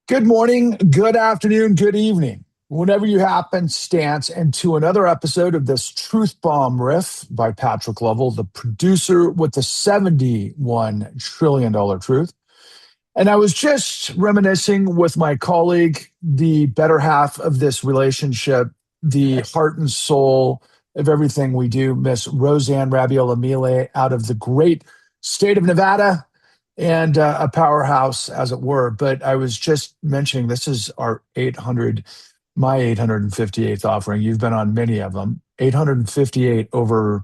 Good morning, good afternoon, good evening, whenever you happen, stance, and to another episode of this Truth Bomb Riff by Patrick Lovell, the producer with the $71 trillion truth. And I was just reminiscing with my colleague, the better half of this relationship, the heart and soul of everything we do, Miss Roseanne Rabiola Mile out of the great state of Nevada and a powerhouse, as it were. But I was just mentioning this is our 800, my 858th offering. You've been on many of them, 858 over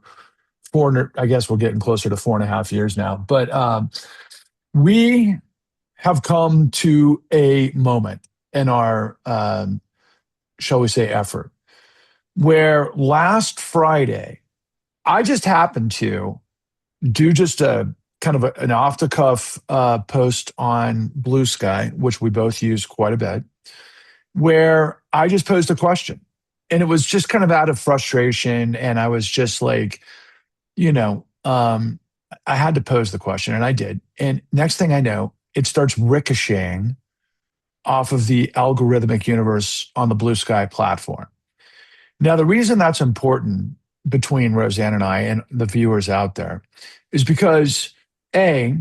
400. I guess we're getting closer to 4.5 years now. But we have come to a moment in our, shall we say, effort where last Friday, I just happened to do just a kind of an off the cuff post on BlueSky, which we both use quite a bit, where I just posed a question. And it was just kind of out of frustration. And I was just like, you know, I had to pose the question, and I did. And next thing I know, it starts ricocheting off of the algorithmic universe on the BlueSky platform. Now, the reason that's important between Roseanne and I and the viewers out there is because A,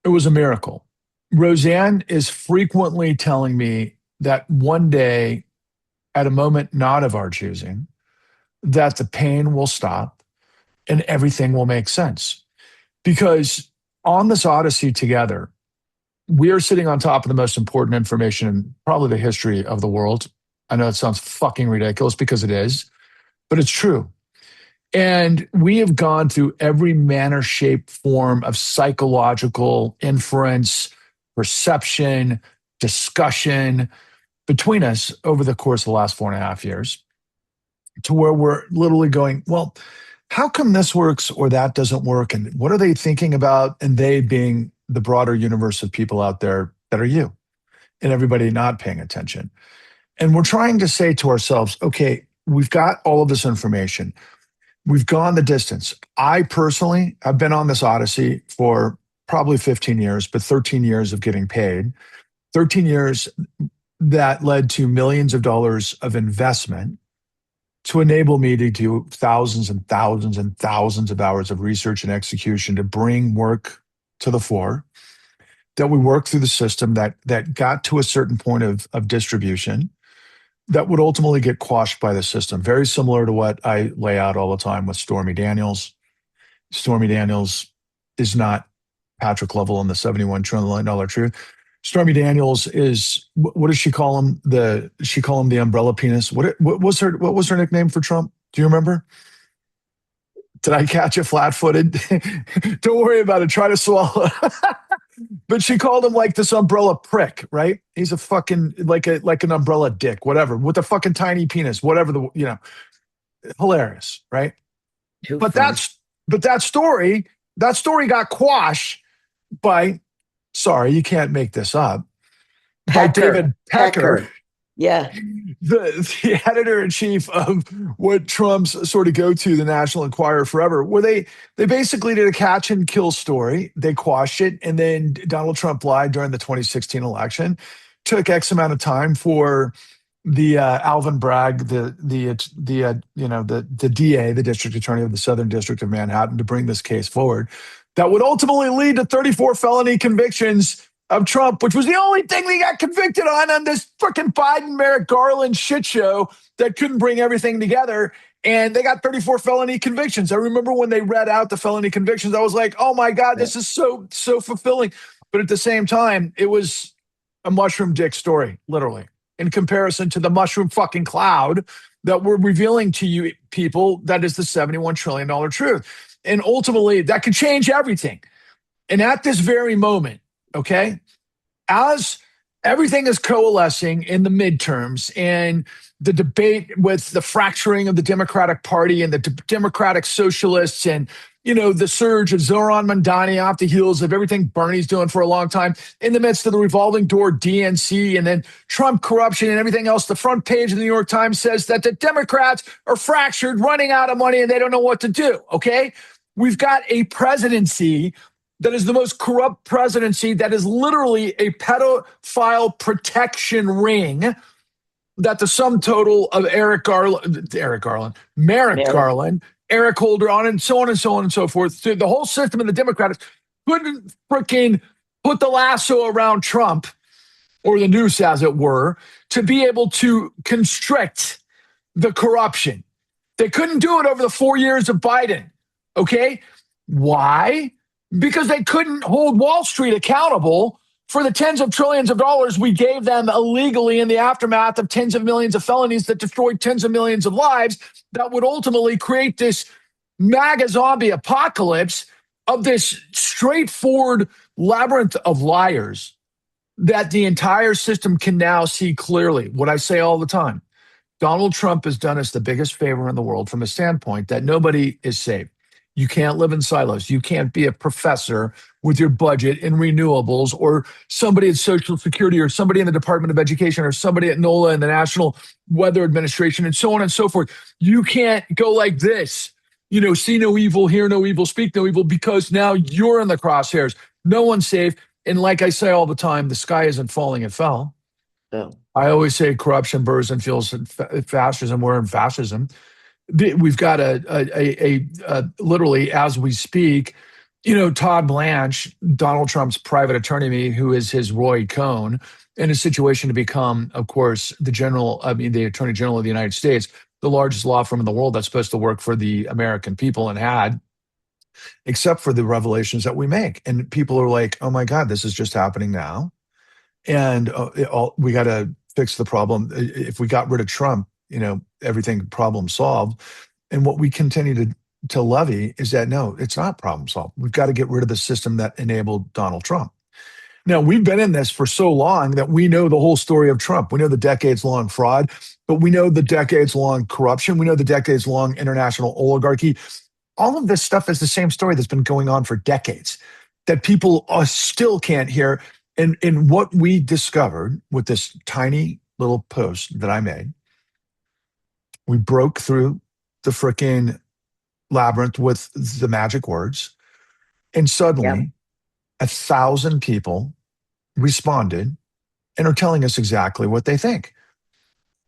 it was a miracle. Roseanne is frequently telling me that one day, at a moment not of our choosing, that the pain will stop and everything will make sense. Because on this odyssey together, we are sitting on top of the most important information in probably the history of the world. I know it sounds fucking ridiculous because it is, but it's true. And we have gone through every manner, shape, form of psychological inference, perception, discussion between us over the course of the last 4.5 years to where we're literally going, well, how come this works or that doesn't work? And what are they thinking about? And they being the broader universe of people out there that are you and everybody not paying attention. And we're trying to say to ourselves, okay, we've got all of this information. We've gone the distance. I personally have been on this odyssey for probably 15 years, but 13 years of getting paid, 13 years that led to millions of dollars of investment to enable me to do thousands and thousands and thousands of hours of research and execution to bring work to the fore, that we worked through the system that got to a certain point of distribution that would ultimately get quashed by the system. Very similar to what I lay out all the time with Stormy Daniels. Stormy Daniels is not Patrick Lovell in the $71 trillion truth. Stormy Daniels is, what does she call him? She call him the umbrella penis. What was her nickname for Trump? Do you remember? Did I catch it flat-footed? Don't worry about it. Try to swallow. But she called him like this umbrella prick, right? He's a fucking like an umbrella dick, whatever, with a fucking tiny penis, whatever hilarious, right? Too But funny. that story got quashed by, sorry, you can't make this up, by David Pecker. Yeah. The editor-in-chief of what Trump's sort of go-to, the National Enquirer forever, where they basically did a catch and kill story. They quashed it, and then Donald Trump lied during the 2016 election. Took X amount of time for the Alvin Bragg, the DA, the district attorney of the Southern District of Manhattan, to bring this case forward. That would ultimately lead to 34 felony convictions of Trump, which was the only thing they got convicted on this freaking Biden, Merrick Garland shit show that couldn't bring everything together. And they got 34 felony convictions. I remember when they read out the felony convictions, I was like, oh my God, this is so fulfilling. But at the same time, it was a mushroom dick story, literally, in comparison to the mushroom fucking cloud that we're revealing to you people that is the $71 trillion truth. And ultimately, that could change everything. And at this very moment, okay, as everything is coalescing in the midterms and the debate with the fracturing of the Democratic Party and the Democratic Socialists and, the surge of Zoran Mandani off the heels of everything Bernie's doing for a long time, in the midst of the revolving door DNC and then Trump corruption and everything else, the front page of the New York Times says that the Democrats are fractured, running out of money, and they don't know what to do, okay? We've got a presidency that is the most corrupt presidency, that is literally a pedophile protection ring, that the sum total of Merrick Garland, Eric Holder, on and so on and so on and so forth, the whole system of the Democrats couldn't freaking put the lasso around Trump, or the noose, as it were, to be able to constrict the corruption. They couldn't do it over the 4 years of Biden. Okay? Why? Because they couldn't hold Wall Street accountable for the tens of trillions of dollars we gave them illegally in the aftermath of tens of millions of felonies that destroyed tens of millions of lives, that would ultimately create this MAGA zombie apocalypse of this straightforward labyrinth of liars that the entire system can now see clearly. What I say all the time, Donald Trump has done us the biggest favor in the world from a standpoint that nobody is safe. You can't live in silos. You can't be a professor with your budget in renewables, or somebody at Social Security, or somebody in the Department of Education, or somebody at NOLA and the National Weather Administration, and so on and so forth. You can't go like this, see no evil, hear no evil, speak no evil, because now you're in the crosshairs. No one's safe. And like I say all the time, the sky isn't falling, it fell. No. I always say corruption bursts and fuels fascism. We're in fascism. We've got a literally, as we speak, Todd Blanche, Donald Trump's private attorney, who is his Roy Cohn, in a situation to become, of course, the Attorney General of the United States, the largest law firm in the world that's supposed to work for the American people, and had, except for the revelations that we make. And people are like, oh my God, this is just happening now. And we got to fix the problem. If we got rid of Trump, everything problem solved. And what we continue to levy is that, no, it's not problem solved. We've got to get rid of the system that enabled Donald Trump. Now, we've been in this for so long that we know the whole story of Trump. We know the decades-long fraud, but we know the decades-long corruption. We know the decades-long international oligarchy. All of this stuff is the same story that's been going on for decades that people still can't hear. And what we discovered with this tiny little post that I made, we broke through the freaking labyrinth with the magic words, and suddenly 1,000 people responded and are telling us exactly what they think.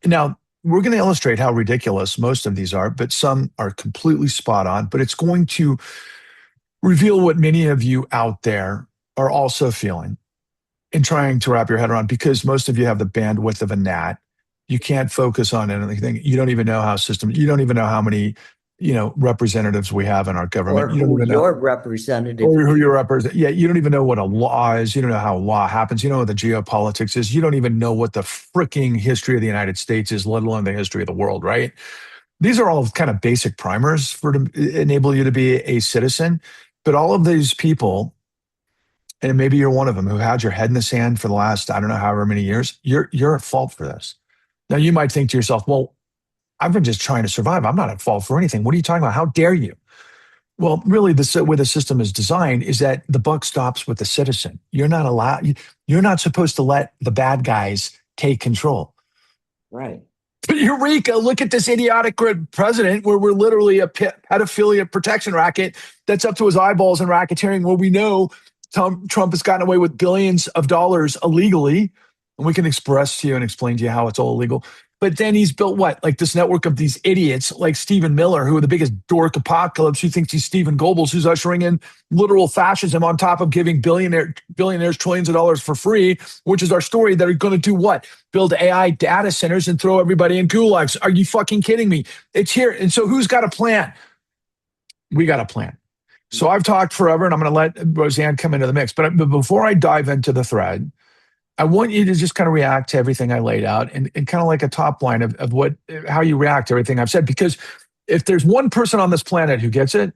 Now, we're going to illustrate how ridiculous most of these are, but some are completely spot on. But it's going to reveal what many of you out there are also feeling and trying to wrap your head around, because most of you have the bandwidth of a gnat. You can't focus on anything. You don't even know you don't even know how many, representatives we have in our government. Or who your representative. Or who your representative. Yeah, you don't even know what a law is. You don't know how law happens. You don't know what the geopolitics is. You don't even know what the freaking history of the United States is, let alone the history of the world, right? These are all kind of basic primers to enable you to be a citizen. But all of these people, and maybe you're one of them, who had your head in the sand for the last, I don't know, however many years, you're at fault for this. Now, you might think to yourself, well, I've been just trying to survive. I'm not at fault for anything. What are you talking about? How dare you? Well, really, the way the system is designed is that the buck stops with the citizen. You're not supposed to let the bad guys take control. Right. But Eureka, look at this idiotic president, where we're literally a pedophilia protection racket that's up to his eyeballs in racketeering, where we know Trump has gotten away with billions of dollars illegally. And we can express to you and explain to you how it's all illegal. But then he's built like this network of these idiots like Stephen Miller, who are the biggest dork apocalypse, who thinks he's Stephen Goebbels, who's ushering in literal fascism on top of giving billionaires trillions of dollars for free, which is our story. That are going to do what? Build AI data centers and throw everybody in gulags. Are you fucking kidding me? It's here. And so who's got a plan? We got a plan. So I've talked forever, and I'm going to let Roseanne come into the mix. But before I dive into the thread, I want you to just kind of react to everything I laid out, and kind of like a top line of how you react to everything I've said. Because if there's one person on this planet who gets it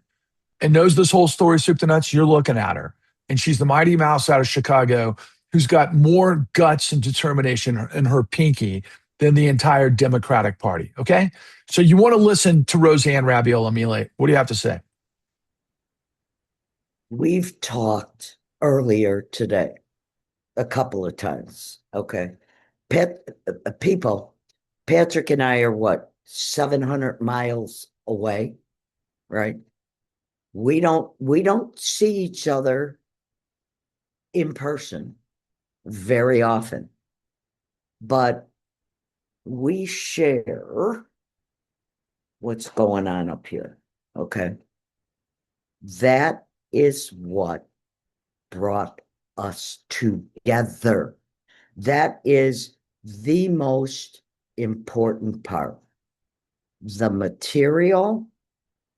and knows this whole story soup to nuts, you're looking at her. And she's the Mighty Mouse out of Chicago, who's got more guts and determination in her pinky than the entire Democratic Party. Okay? So you want to listen to Roseanne Rabbiola-Mille. What do you have to say? We've talked earlier today a couple of times. Okay. Patrick and I are 700 miles away, right? We don't see each other in person very often, but we share what's going on up here. Okay. That is what brought us together. That is the most important part. The material,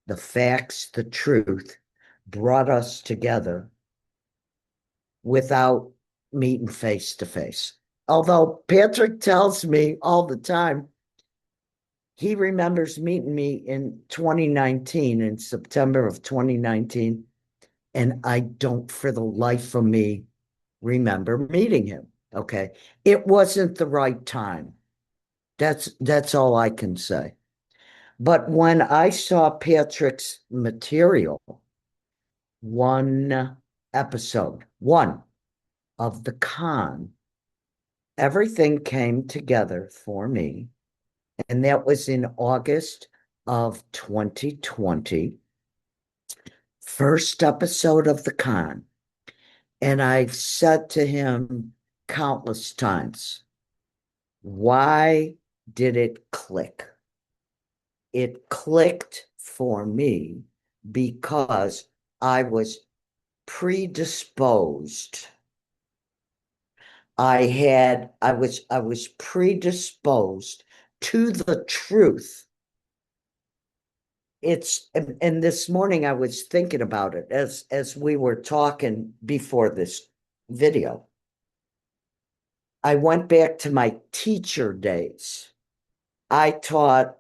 the facts, the truth brought us together without meeting face to face. Although Patrick tells me all the time, he remembers meeting me in 2019, in September of 2019, and I don't for the life of me remember meeting him. Okay. It wasn't the right time. That's all I can say. But when I saw Patrick's material, one one of the con, everything came together for me. And that was in August of 2020. First episode of the con. And I've said to him countless times, why did it click? It clicked for me because I was predisposed. I was predisposed to the truth. And this morning I was thinking about it as we were talking before this video. I went back to my teacher days. I taught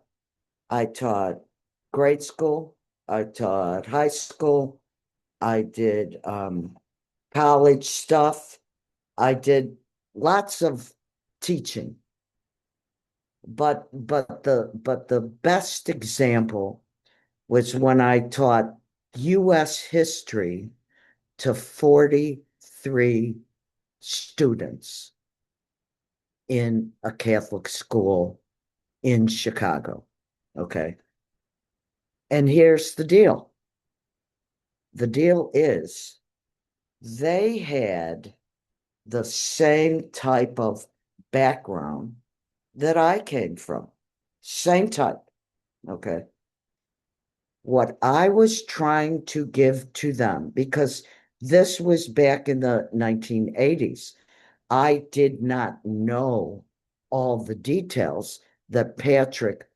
grade school, I taught high school, I did college stuff, I did lots of teaching. But the best example was when I taught US history to 43 students in a Catholic school in Chicago. Okay. And here's the deal. The deal is they had the same type of background that I came from. Same type. Okay. What I was trying to give to them, because this was back in the 1980s, I did not know all the details that Patrick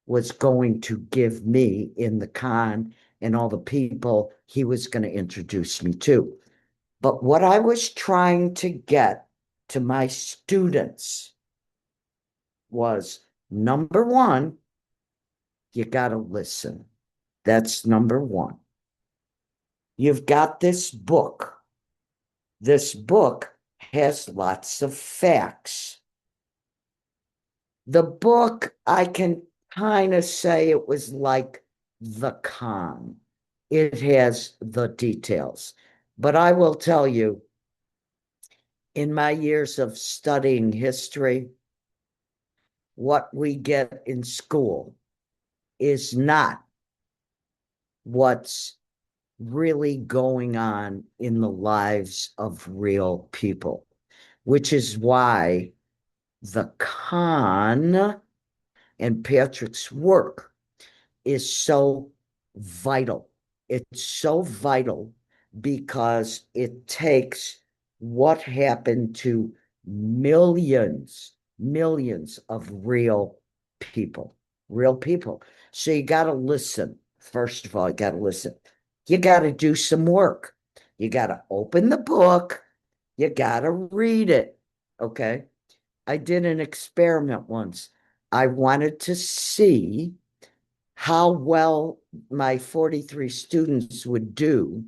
was going to give me in the con and all the people he was going to introduce me to. But what I was trying to get to my students was, number one, you got to listen. That's number one. You've got this book. This book has lots of facts. The book, I can kind of say it was like the con. It has the details. But I will tell you, in my years of studying history, what we get in school is not what's really going on in the lives of real people, which is why the con and Patrick's work is so vital. It's so vital because it takes what happened to millions of real people. So you got to listen. First of all, you got to listen. You got to do some work. You got to open the book. You got to read it. Okay. I did an experiment once. I wanted to see how well my 43 students would do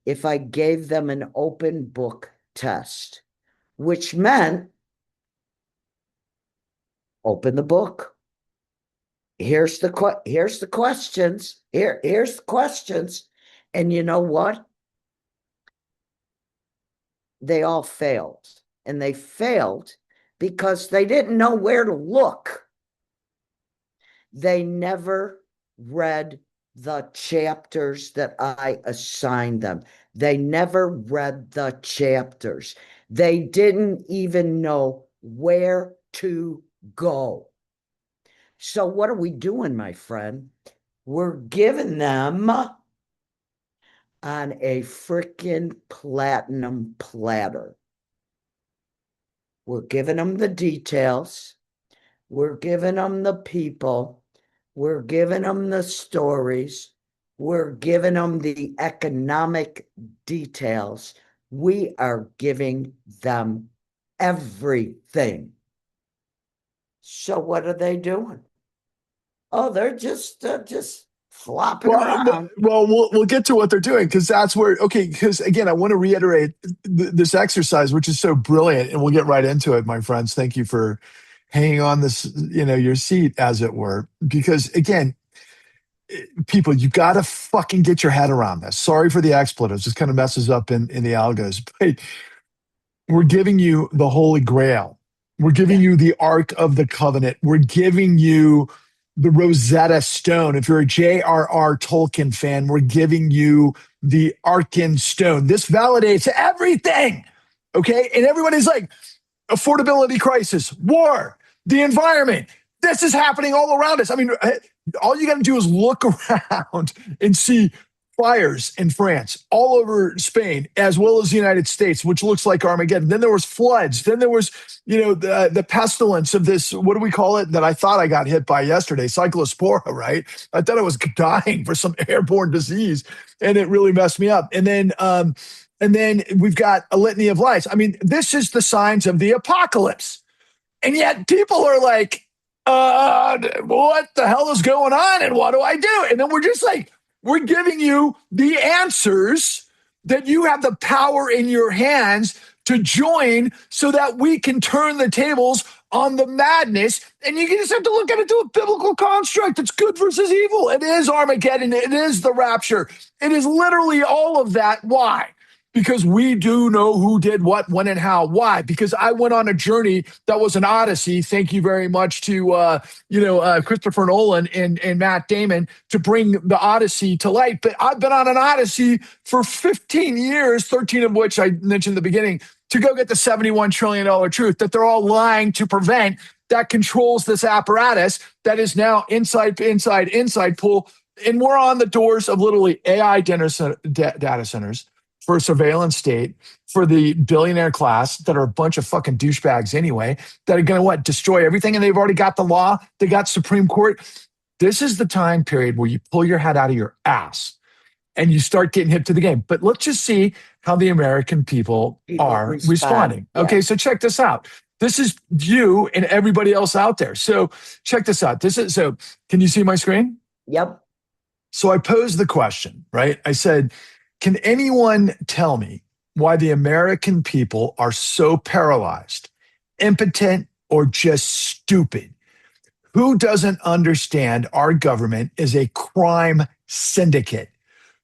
if I gave them an open book test, which meant open the book. Here's the questions. Here's the questions. And you know what? They all failed. And they failed because they didn't know where to look. They never read the chapters that I assigned them. They never read the chapters. They didn't even know where to go. So what are we doing, my friend? We're giving them on a freaking platinum platter. We're giving them the details. We're giving them the people. We're giving them the stories. We're giving them the economic details. We are giving them everything. So what are they doing? Oh, they're just flopping around. Well, we'll get to what they're doing because that's where, okay, because again, I want to reiterate this exercise, which is so brilliant, and we'll get right into it, my friends. Thank you for hanging on this, your seat, as it were, because again, people, you got to fucking get your head around this. Sorry for the expletives. This kind of messes up in the algos, but we're giving you the Holy Grail. We're giving you the Ark of the Covenant. We're giving you the Rosetta Stone. If you're a J.R.R. Tolkien fan, we're giving you the Arkin Stone. This validates everything. Okay. And everybody's like, affordability crisis, war, the environment. This is happening all around us. I mean, all you got to do is look around and see fires in France, all over Spain, as well as the United States, which looks like Armageddon. Then there was floods. Then there was, the pestilence of this, what do we call it, that I thought I got hit by yesterday, cyclospora, right? I thought I was dying for some airborne disease, and it really messed me up. And then we've got a litany of lies. I mean, this is the signs of the apocalypse. And yet people are like, what the hell is going on? And what do I do? And then we're just like, we're giving you the answers that you have the power in your hands to join so that we can turn the tables on the madness. And you just have to look at it through a biblical construct. It's good versus evil. It is Armageddon. It is the rapture. It is literally all of that. Why? Because we do know who did what, when, and how. Why? Because I went on a journey that was an odyssey. Thank you very much to Christopher Nolan and Matt Damon to bring the Odyssey to light. But I've been on an odyssey for 15 years, 13 of which I mentioned in the beginning, to go get the $71 trillion truth that they're all lying to prevent, that controls this apparatus that is now inside pull. And we're on the doors of literally AI data centers for a surveillance state, for the billionaire class that are a bunch of fucking douchebags anyway, that are going to destroy everything. And they've already got the law. They got Supreme Court. This is the time period where you pull your head out of your ass and you start getting hip to the game. But let's just see how the American people are responding. Yeah. Okay, so check this out. This is you and everybody else out there. So check this out. Can you see my screen? Yep. So I posed the question, right? I said, can anyone tell me why the American people are so paralyzed, impotent, or just stupid? Who doesn't understand our government is a crime syndicate?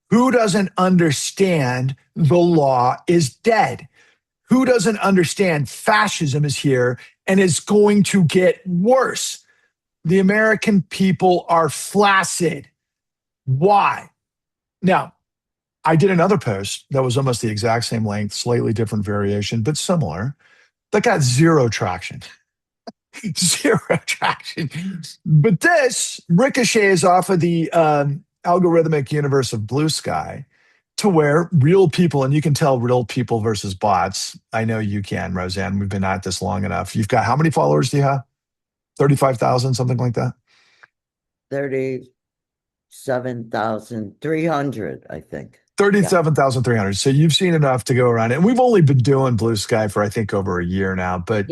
Who doesn't understand the law is dead? Who doesn't understand fascism is here and is going to get worse? The American people are flaccid. Why? Now, I did another post that was almost the exact same length, slightly different variation, but similar, that got zero traction. Zero traction. But this ricochets off of the algorithmic universe of BlueSky to where real people, and you can tell real people versus bots. I know you can, Roseanne. We've been at this long enough. You've got, how many followers do you have? 35,000, something like that? 37,300, I think. 37,300. So you've seen enough to go around. And we've only been doing BlueSky for, I think, over a year now. But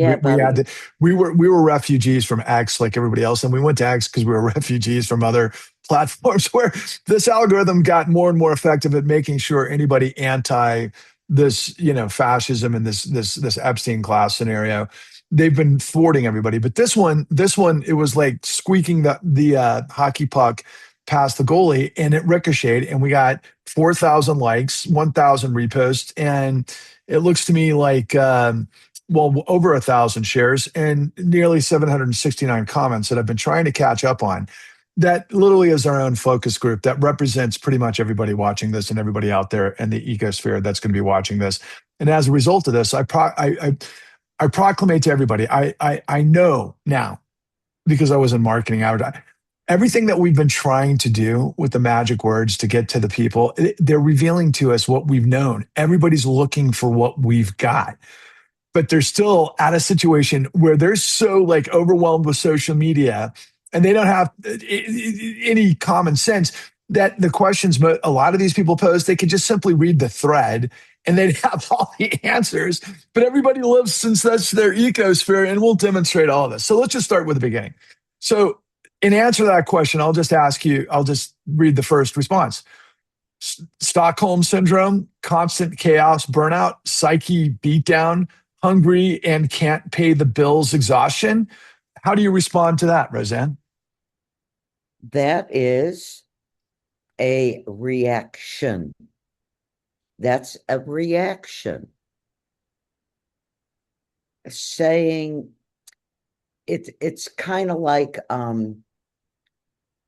we were refugees from X like everybody else. And we went to X because we were refugees from other platforms where this algorithm got more and more effective at making sure anybody anti this, fascism and this Epstein class scenario, they've been thwarting everybody. But this one, it was like squeaking the hockey puck past the goalie, and it ricocheted, and we got 4,000 likes, 1,000 reposts, and it looks to me like over 1,000 shares and nearly 769 comments that I've been trying to catch up on. that literally is our own focus group that represents pretty much everybody watching this and everybody out there in the ecosphere that's going to be watching this. And as a result of this, I proclamate to everybody, I know now because I was in marketing. Everything that we've been trying to do with the magic words to get to the people, they're revealing to us what we've known. Everybody's looking for what we've got, but they're still at a situation where they're so like overwhelmed with social media and they don't have any common sense that the questions a lot of these people pose, they could just simply read the thread and they'd have all the answers. But everybody lives since that's their ecosphere, and we'll demonstrate all of this. So let's just start with the beginning. So in answer to that question, I'll just ask you, I'll just read the first response. Stockholm syndrome, constant chaos, burnout, psyche beatdown, hungry and can't pay the bills, exhaustion. How do you respond to that, Roseanne? That is a reaction. That's a reaction. Saying it's kind of like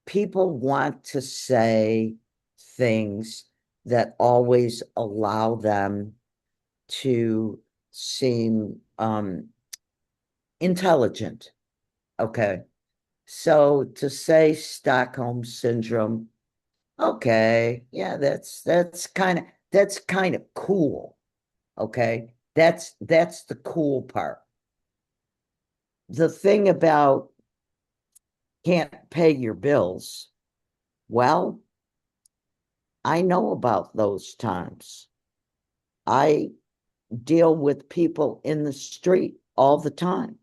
people want to say things that always allow them to seem intelligent. Okay. So to say Stockholm syndrome, okay, yeah, that's kind of cool. Okay. That's the cool part. The thing about can't pay your bills, well, I know about those times. I deal with people in the street all the time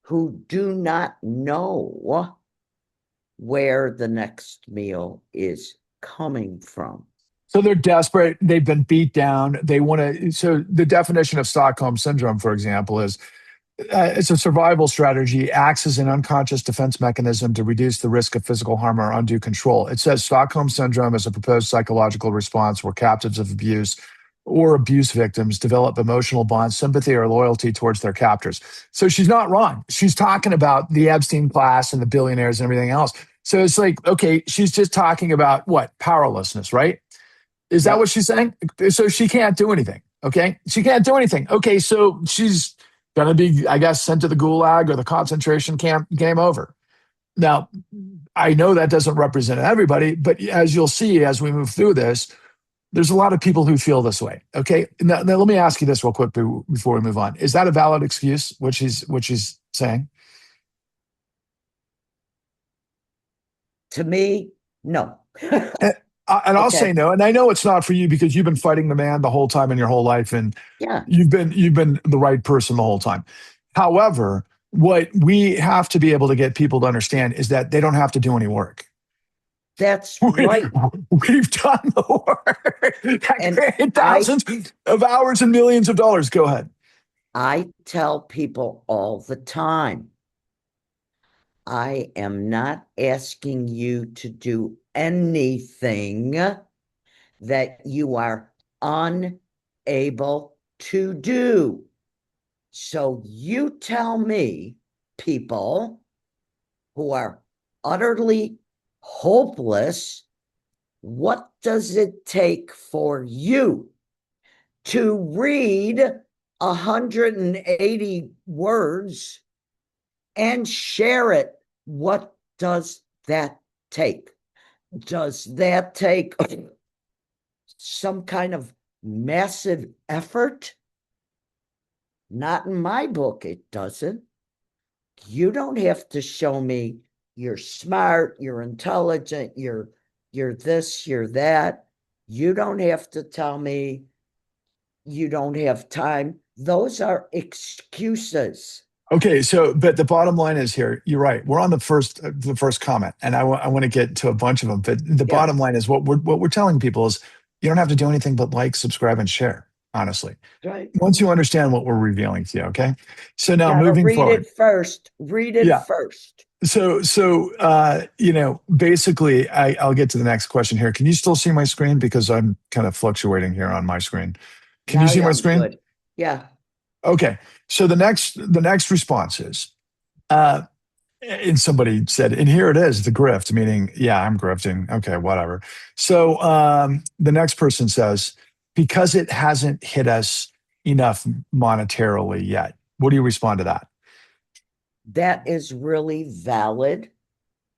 who do not know where the next meal is coming from. So they're desperate. They've been beat down. They want to. So the definition of Stockholm syndrome, for example, is it's a survival strategy, acts as an unconscious defense mechanism to reduce the risk of physical harm or undue control. It says Stockholm syndrome is a proposed psychological response where captives of abuse or abuse victims develop emotional bonds, sympathy, or loyalty towards their captors. So she's not wrong. She's talking about the Epstein class and the billionaires and everything else. So it's like, okay, she's just talking about what? Powerlessness, right? Is that what she's saying? So she can't do anything. Okay. She can't do anything. Okay. So she's going to be, I guess, sent to the gulag or the concentration camp. Game over. Now, I know that doesn't represent everybody, but as you'll see as we move through this, there's a lot of people who feel this way. Okay. Now let me ask you this real quick before we move on. Is that a valid excuse, what she's saying? To me, no. And I'll say no. And I know it's not for you because you've been fighting the man the whole time in your whole life, and you've been the right person the whole time. However, what we have to be able to get people to understand is that they don't have to do any work. That's right. We've done the work. And thousands of hours and millions of dollars. Go ahead. I tell people all the time, I am not asking you to do anything that you are unable to do. So you tell me, people who are utterly hopeless, what does it take for you to read 180 words and share it? What does that take? Does that take some kind of massive effort? Not in my book, it doesn't. You don't have to show me you're smart, you're intelligent, you're this, you're that. You don't have to tell me you don't have time. Those are excuses. Okay, so but the bottom line is here. You're right. We're on the first comment, and I want to get to a bunch of them. But the bottom line is what we're telling people is you don't have to do anything but like, subscribe, and share. Honestly, right. Once you understand what we're revealing to you, okay. So now moving read forward, it first. Read it first. So basically, I'll get to the next question here. Can you still see my screen because I'm kind of fluctuating here on my screen? Can you see my screen? Good. Yeah. Okay. So the next response is, And somebody said, and here it is, the grift, meaning, yeah, I'm grifting. Okay, whatever. So the next person says, because it hasn't hit us enough monetarily yet. What do you respond to that? That is really valid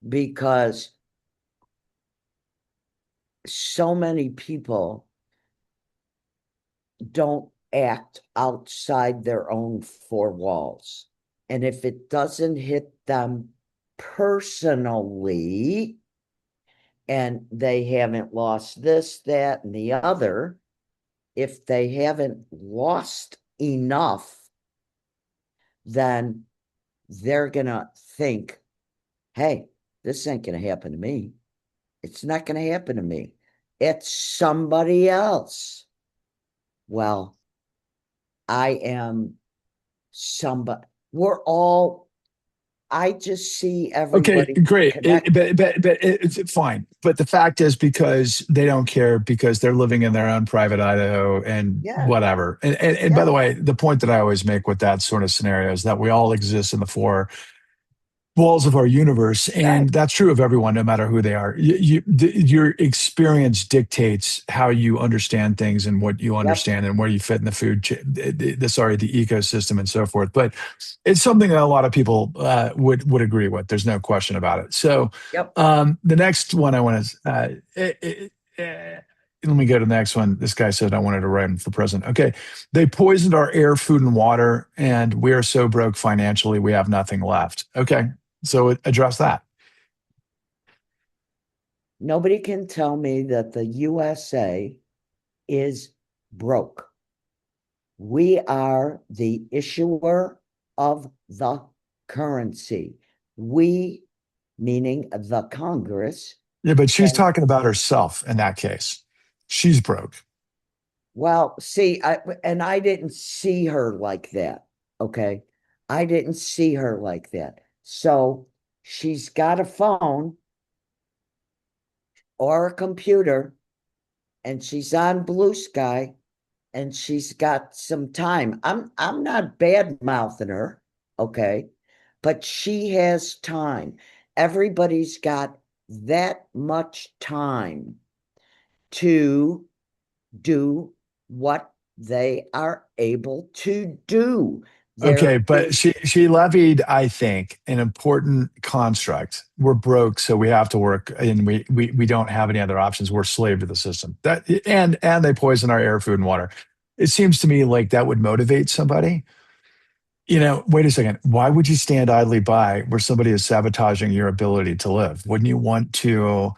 because so many people don't act outside their own four walls. And if it doesn't hit them personally, and they haven't lost this, that, and the other, if they haven't lost enough, then they're going to think, hey, this ain't going to happen to me. It's not going to happen to me. It's somebody else. Well, I am somebody. We're all, I just see Okay, everybody great. connected. But it's fine. But the fact is, because they don't care, because they're living in their own private Idaho and Yeah, whatever. And by yeah, the way, the point that I always make with that sort of scenario is that we all exist in the four walls of our universe, right. and that's true of everyone, no matter who they are. Your experience dictates how you understand things and what you Yep, understand and where you fit in the the ecosystem and so forth. But it's something that a lot of people would agree with. There's no question about it. So yep. the next one I want to. Let me go to the next one. This guy said I wanted to write him for president. Okay. They poisoned our air, food, and water, and we are so broke financially, we have nothing left. Okay. So address that. Nobody can tell me that the USA is broke. We are the issuer of the currency. We, meaning the Congress, Yeah, but she's can, talking about herself in that case. She's broke. well, see, I didn't see her like that. Okay. I didn't see her like that. So she's got a phone or a computer and she's on BlueSky and she's got some time. I'm not bad mouthing her, okay? But she has time. Everybody's got that much time to do what they are able to do. Okay, There but is she levied, I think, an important construct. We're broke, so we have to work, and we don't have any other options. We're slave to the system. That and they poison our air, food, and water. It seems to me like that would motivate somebody. Wait a second. Why would you stand idly by where somebody is sabotaging your ability to live? Wouldn't you want to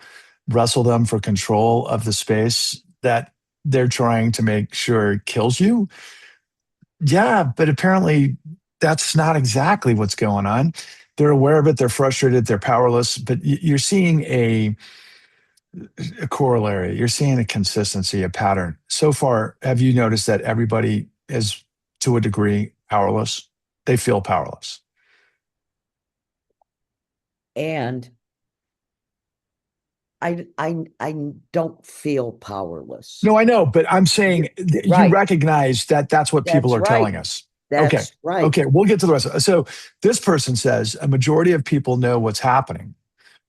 wrestle them for control of the space that they're trying to make sure kills you? Yeah, but apparently that's not exactly what's going on. They're aware of it, they're frustrated, they're powerless, but you're seeing a corollary, you're seeing a consistency, a pattern. So far, have you noticed that everybody is, to a degree, powerless? They feel powerless. and I don't feel powerless. No, I know, but I'm saying you Right. recognize that that's what people That's are right. telling us. Okay. That's right. Okay. We'll get to the rest of it. So this person says a majority of people know what's happening.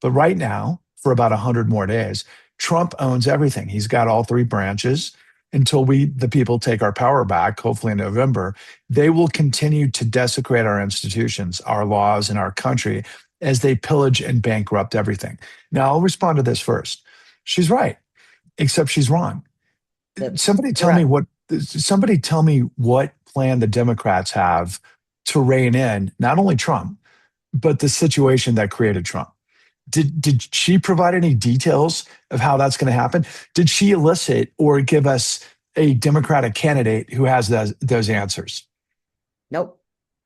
But right now, for about 100 more days, Trump owns everything. He's got all three branches until the people, take our power back, hopefully in November. They will continue to desecrate our institutions, our laws, and our country as they pillage and bankrupt everything. Now, I'll respond to this first. She's right, except she's wrong. That's Somebody tell me correct. what somebody tell me what plan the Democrats have to rein in not only Trump, but the situation that created Trump. Did she provide any details of how that's going to happen? Did she elicit or give us a Democratic candidate who has those answers? Nope.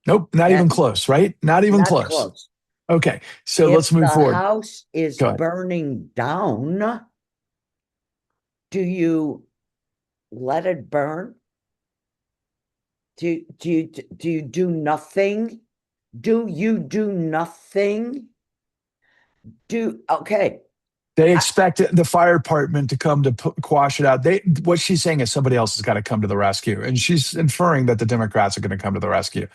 Nope, not even That close, right? Not even not close. close. Okay, so If let's move the forward. house is Go ahead. burning down, do you let it burn? Do you do nothing? Do you do nothing? Okay. They I, expect the fire department to come to quash it out. What she's saying is somebody else has got to come to the rescue, and she's inferring that the Democrats are going to come to the rescue.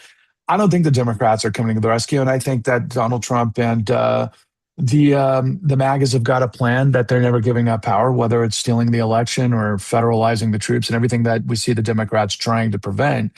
I don't think the Democrats are coming to the rescue, and I think that Donald Trump and the MAGAs have got a plan that they're never giving up power, whether it's stealing the election or federalizing the troops and everything that we see the Democrats trying to prevent.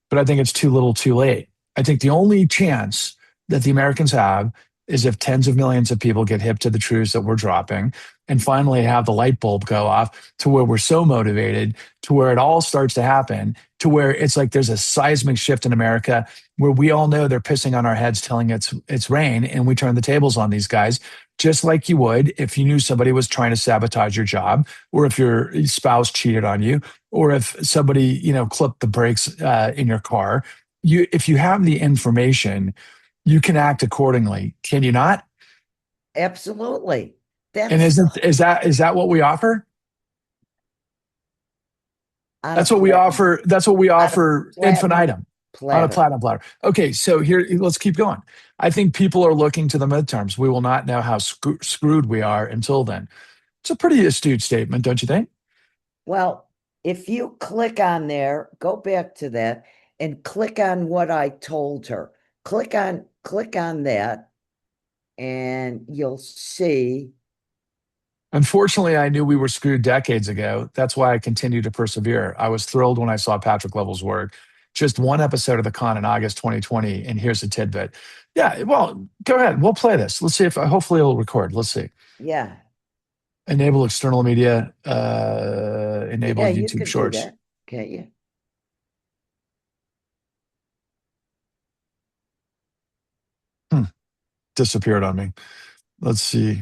But I think it's too little, too late. I think the only chance that the Americans have is if tens of millions of people get hip to the truths that we're dropping and finally have the light bulb go off to where we're so motivated, to where it all starts to happen, to where it's like there's a seismic shift in America where we all know they're pissing on our heads telling it's rain, and we turn the tables on these guys just like you would if you knew somebody was trying to sabotage your job, or if your spouse cheated on you, or if somebody, clipped the brakes in your car. If you have the information, you can act accordingly. Can you not? Absolutely. And is that what we offer? That's what we offer. That's what we offer infinitum on a platinum platter. Okay, so here, let's keep going. I think people are looking to the midterms. We will not know how screwed we are until then. It's a pretty astute statement, don't you think? Well, if you click on there, go back to that and click on what I told her. Click on that and you'll see. Unfortunately, I knew we were screwed decades ago. That's why I continue to persevere. I was thrilled when I saw Patrick Lovell's work. Just one episode of the con in August 2020, and here's a tidbit. Yeah, well, go ahead. We'll play this. Let's see if hopefully it'll record. Let's see. Yeah. Enable external media. Enable you YouTube can Shorts. Do that, can't you? Disappeared on me. Let's see.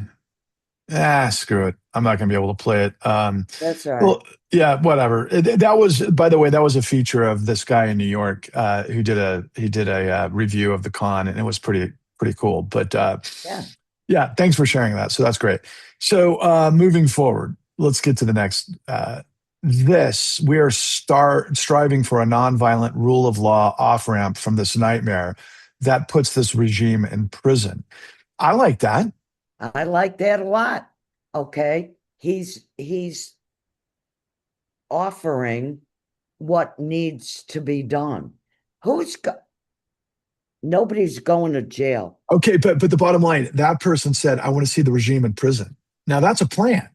Screw it. I'm not going to be able to play it. That's all right. Well, yeah, whatever. That was, by the way, that was a feature of this guy in New York who did a review of the con, and it was pretty cool. But yeah, thanks for sharing that. So that's great. So moving forward, let's get to the next. We are striving for a nonviolent rule of law off ramp from this nightmare that puts this regime in prison. I like that. I like that a lot. Okay. He's offering what needs to be done. Nobody's going to jail. Okay, but the bottom line, that person said, I want to see the regime in prison. Now that's a plan.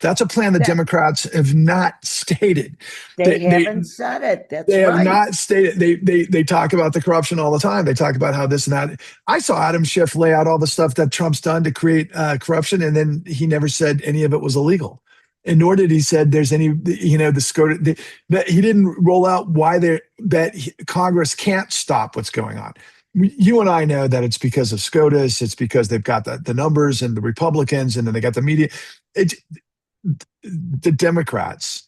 That's a plan the Democrats have not stated. They haven't said it. That's they right. have not stated. They talk about the corruption all the time. They talk about how this and that. I saw Adam Schiff lay out all the stuff that Trump's done to create corruption, and then he never said any of it was illegal. And nor did he said there's any, the SCOTUS. He didn't roll out why Congress can't stop what's going on. You and I know that it's because of SCOTUS. It's because they've got the numbers and the Republicans, and then they got the media. The Democrats,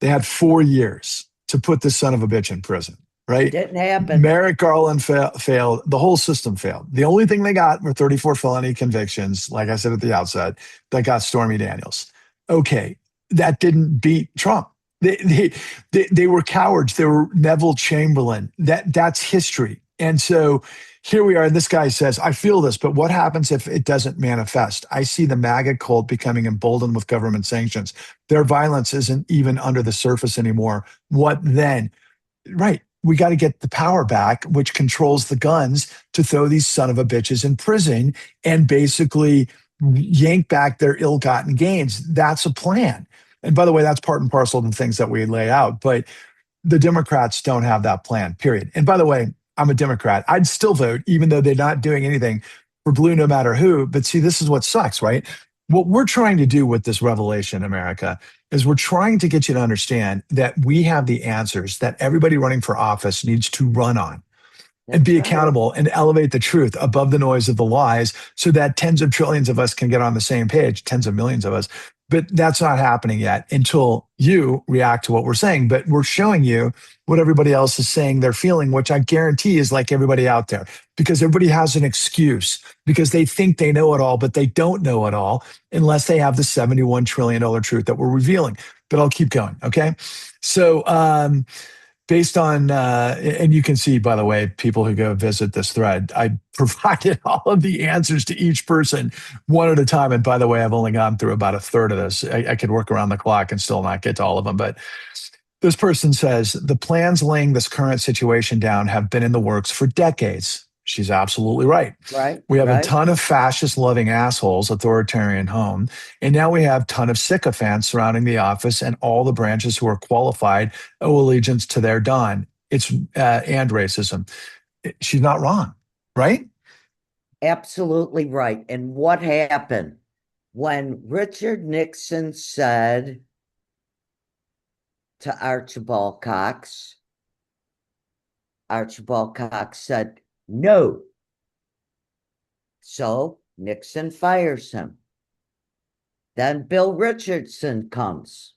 they had 4 years to put this son of a bitch in prison, right? It didn't happen. Merrick Garland failed. The whole system failed. The only thing they got were 34 felony convictions, like I said at the outset, that got Stormy Daniels. Okay, that didn't beat Trump. They were cowards. They were Neville Chamberlain. That's history. And so here we are. And this guy says, I feel this, but what happens if it doesn't manifest? I see the MAGA cult becoming emboldened with government sanctions. Their violence isn't even under the surface anymore. What then? Right. We got to get the power back, which controls the guns to throw these son of a bitches in prison and basically yank back their ill-gotten gains. That's a plan. And by the way, that's part and parcel of the things that we lay out. But the Democrats don't have that plan, period. And by the way, I'm a Democrat. I'd still vote, even though they're not doing anything for blue no matter who. But see, this is what sucks, right? What we're trying to do with this revelation, America, is we're trying to get you to understand that we have the answers that everybody running for office needs to run on and be accountable and elevate the truth above the noise of the lies so that tens of trillions of us can get on the same page, tens of millions of us. But that's not happening yet until you react to what we're saying. But we're showing you what everybody else is saying they're feeling, which I guarantee is like everybody out there, because everybody has an excuse because they think they know it all, but they don't know it all unless they have the $71 trillion truth that we're revealing. But I'll keep going, okay? So based on, and you can see, by the way, people who go visit this thread, I provided all of the answers to each person one at a time. And by the way, I've only gone through about a third of this. I could work around the clock and still not get to all of them. But This person says the plans laying this current situation down have been in the works for decades. She's absolutely right. Right, We have a right. ton of fascist loving assholes, authoritarian home, and now we have a ton of sycophants surrounding the office and all the branches who are qualified owe allegiance to their don. It's and racism. She's not wrong, right? Absolutely right. And what happened when Richard Nixon said to Archibald Cox, Archibald Cox said no. So Nixon fires him. Then Bill Richardson comes.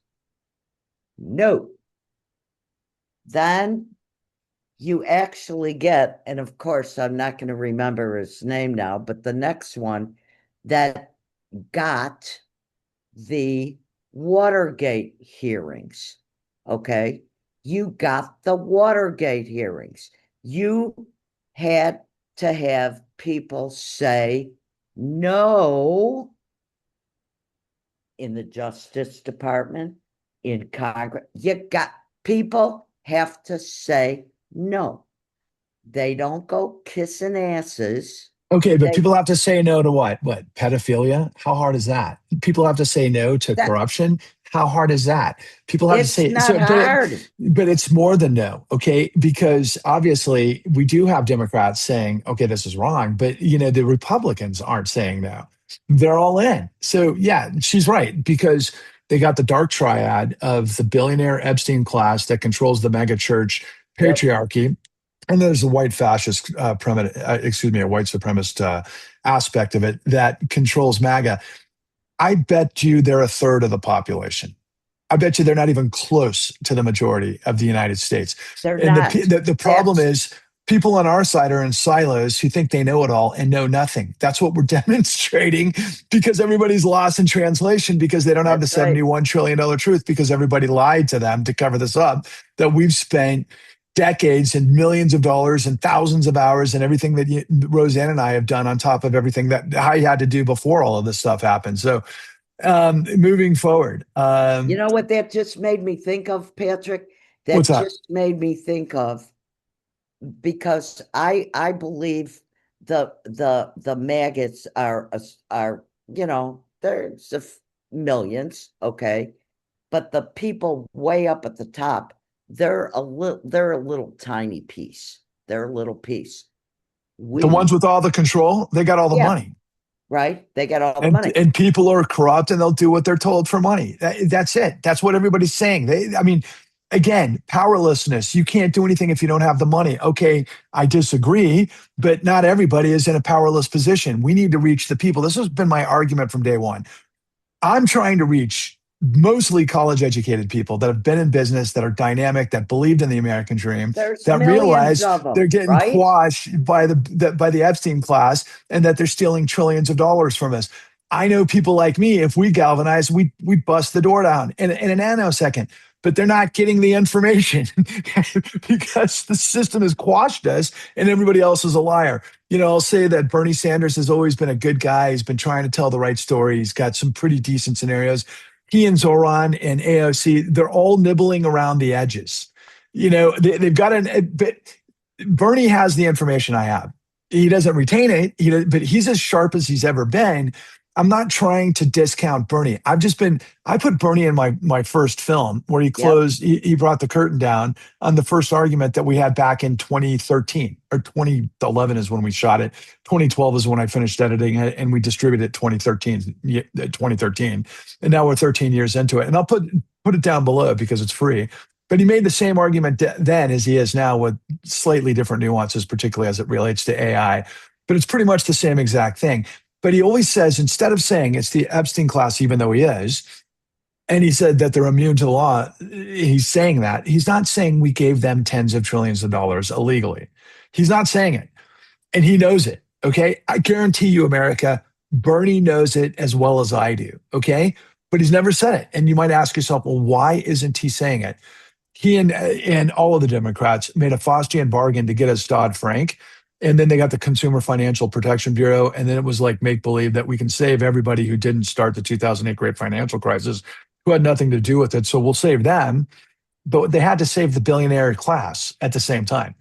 No. Then you actually get, and of course, I'm not going to remember his name now, but the next one that got the Watergate hearings. Okay. You got the Watergate hearings. You had to have people say no in the Justice Department, in Congress. You got people have to say no. They don't go kissing asses. Okay, but They people have to say no to what? What? Pedophilia? How hard is that? People have to say no to that corruption. How hard is that? People have to it's say not so, hard. but it's more than no, okay? Because obviously we do have Democrats saying, okay, this is wrong, but the Republicans aren't saying no. They're all in. So yeah, she's right because they got the dark triad of the billionaire Epstein class that controls the mega church Yep. patriarchy, and there's a white fascist, a white supremacist aspect of it that controls MAGA. I bet you they're a third of the population. I bet you they're not even close to the majority of the United States. They're And not. the problem That's is people on our side are in silos who think they know it all and know nothing. That's what we're demonstrating because everybody's lost in translation because they don't have the that's right. $71 trillion truth because everybody lied to them to cover this up, that we've spent decades and millions of dollars and thousands of hours and everything that Roseanne and I have done on top of everything that I had to do before all of this stuff happened. So moving forward, You know what that just made me think of, Patrick? what's That that? just made me think of, because I believe the maggots are there's millions, okay, but the people way up at the top, they're a little tiny piece. They're a little piece. The ones We with all the control, they got all the Yeah, money. right. They got all the And money. and people are corrupt and they'll do what they're told for money. That's it. That's what everybody's saying. I mean, again, powerlessness. You can't do anything if you don't have the money. Okay, I disagree, but not everybody is in a powerless position. We need to reach the people. This has been my argument from day one. I'm trying to reach mostly college educated people that have been in business, that are dynamic, that believed in the American dream, There's that millions realize of they're them, getting right? quashed by the Epstein class and that they're stealing trillions of dollars from us. I know people like me, if we galvanize, we bust the door down in a nanosecond, but they're not getting the information because the system has quashed us and everybody else is a liar. I'll say that Bernie Sanders has always been a good guy. He's been trying to tell the right story. He's got some pretty decent scenarios. He and Zoran and AOC, they're all nibbling around the edges. They've got but Bernie has the information I have. He doesn't retain it, but he's as sharp as he's ever been. I'm not trying to discount Bernie. I put Bernie in my first film where Yep. he brought the curtain down on the first argument that we had back in 2013, or 2011 is when we shot it. 2012 is when I finished editing it and we distributed it 2013. And now we're 13 years into it. And I'll put it down below because it's free. But he made the same argument then as he is now with slightly different nuances, particularly as it relates to AI. But it's pretty much the same exact thing. But he always says, instead of saying it's the Epstein class, even though he is, and he said that they're immune to the law, he's saying that. He's not saying we gave them tens of trillions of dollars illegally. He's not saying it. And he knows it. Okay. I guarantee you, America, Bernie knows it as well as I do. Okay. But he's never said it. And you might ask yourself, well, why isn't he saying it? He and all of the Democrats made a Faustian bargain to get us Dodd-Frank. And then they got the Consumer Financial Protection Bureau. And then it was like make believe that we can save everybody who didn't start the 2008 great financial crisis, who had nothing to do with it. So we'll save them. but they had to save the billionaire class at the same time.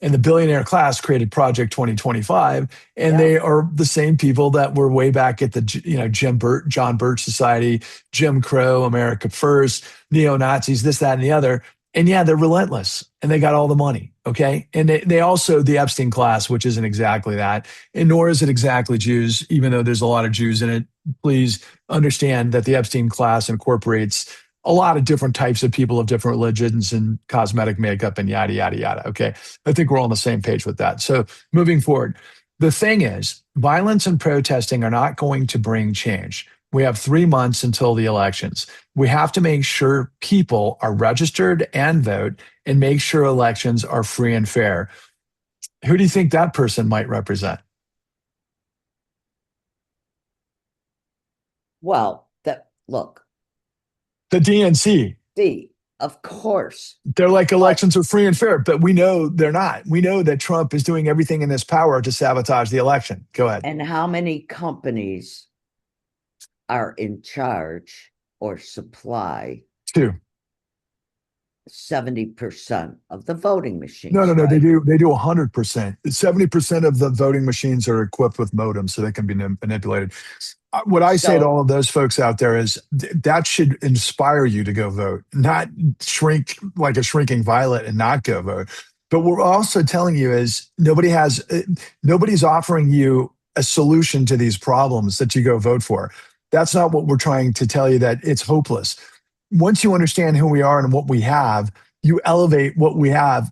And the billionaire class created Project 2025, and Yeah. they are the same people that were way back at the John Birch Society, Jim Crow, America First, neo Nazis, this, that, and the other. And yeah, they're relentless, and they got all the money. Okay, and they also the Epstein class, which isn't exactly that, and nor is it exactly Jews, even though there's a lot of Jews in it. Please understand that the Epstein class incorporates a lot of different types of people of different religions and cosmetic makeup and yada yada yada. Okay, I think we're all on the same page with that. So moving forward, the thing is, violence and protesting are not going to bring change. We have 3 months until the elections. We have to make sure people are registered and vote and make sure elections are free and fair. Who do you think that person might represent? Well, that look, The DNC. see, of course. They're like But elections are free and fair, but we know they're not. We know that Trump is doing everything in his power to sabotage the election. Go ahead. and how many companies are in charge or supply Two. 70% of the voting No, no, machines, no. They right? do. They do 100%. 70% of the voting machines are equipped with modems, so they can be manipulated. What I say to So all of those folks out there is that should inspire you to go vote, not shrink like a shrinking violet and not go vote. But we're also telling you is nobody's offering you a solution to these problems that you go vote for. That's not what we're trying to tell you, that it's hopeless. Once you understand who we are and what we have, you elevate what we have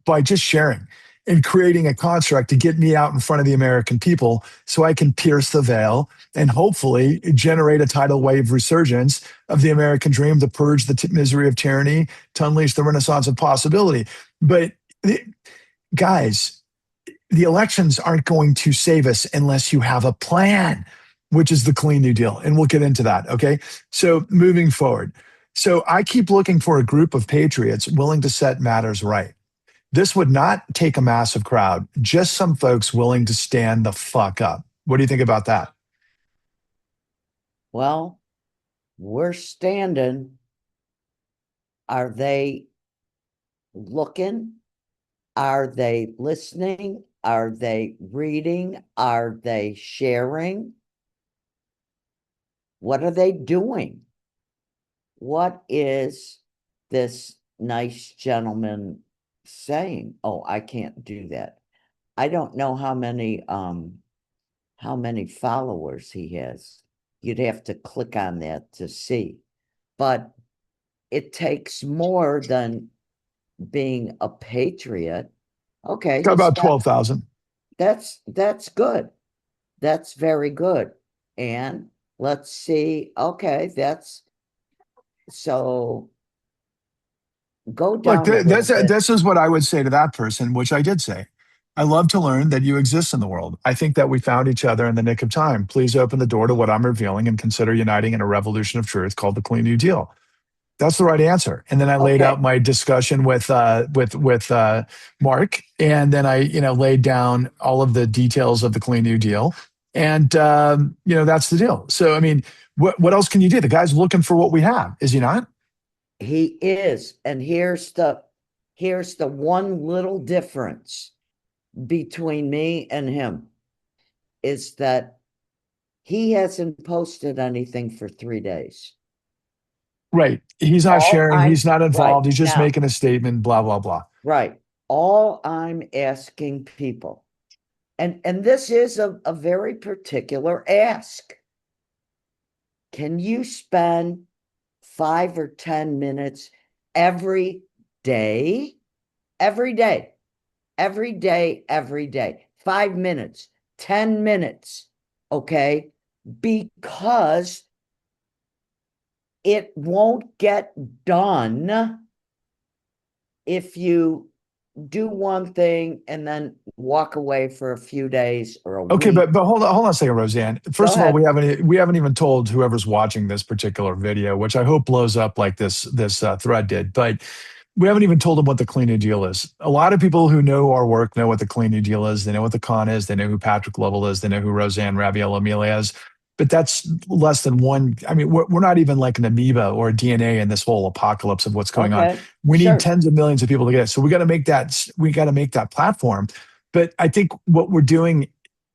by just sharing and creating a construct to get me out in front of the American people so I can pierce the veil and hopefully generate a tidal wave resurgence of the American dream to purge the misery of tyranny, to unleash the renaissance of possibility. But guys, the elections aren't going to save us unless you have a plan, which is the Clean New Deal. And we'll get into that. Okay. So moving forward. So I keep looking for a group of patriots willing to set matters right. This would not take a massive crowd, just some folks willing to stand the fuck up. What do you think about that? well, we're standing. Are they looking? Are they listening? Are they reading? Are they sharing? What are they doing? What is this nice gentleman saying? Oh, I can't do that. I don't know how many followers he has. You'd have to click on that to see. But it takes more than being a patriot. Okay, Got he's about got 12,000. that's good. That's very good. And let's see. Okay, that's so go Look, down a little bit. this is what I would say to that person, which I did say. I love to learn that you exist in the world. I think that we found each other in the nick of time. Please open the door to what I'm revealing and consider uniting in a revolution of truth called the Clean New Deal. That's the right answer. And then I laid out Okay. my discussion with Mark, and then I laid down all of the details of the Clean New Deal, and that's the deal. So I mean, what else can you do? The guy's looking for what we have, is he not? He is. And here's the one little difference between me and him is that he hasn't posted anything for 3 days. Right. He's not All sharing. I'm He's not right involved. He's just now, making a statement. Blah blah blah. right. All I'm asking people, and this is a very particular ask. Can you spend 5 or 10 minutes every day? Every day, every day, every day. 5 minutes, 10 minutes, okay? Because it won't get done if you do one thing and then walk away for a few days or a Okay, week. but hold on a second, Roseanne. Go First of all, ahead. we haven't even told whoever's watching this particular video, which I hope blows up like this thread did. But we haven't even told them what the Clean New Deal is. A lot of people who know our work know what the Clean New Deal is. They know what the con is. They know who Patrick Lovell is. They know who Roseanne Raviello Amelia is. but that's less than one. I mean, we're not even like an amoeba or a DNA in this whole apocalypse of what's going on. Okay. We need Sure. tens of millions of people to get it. So we got to make that, we got to make that platform. But I think what we're doing,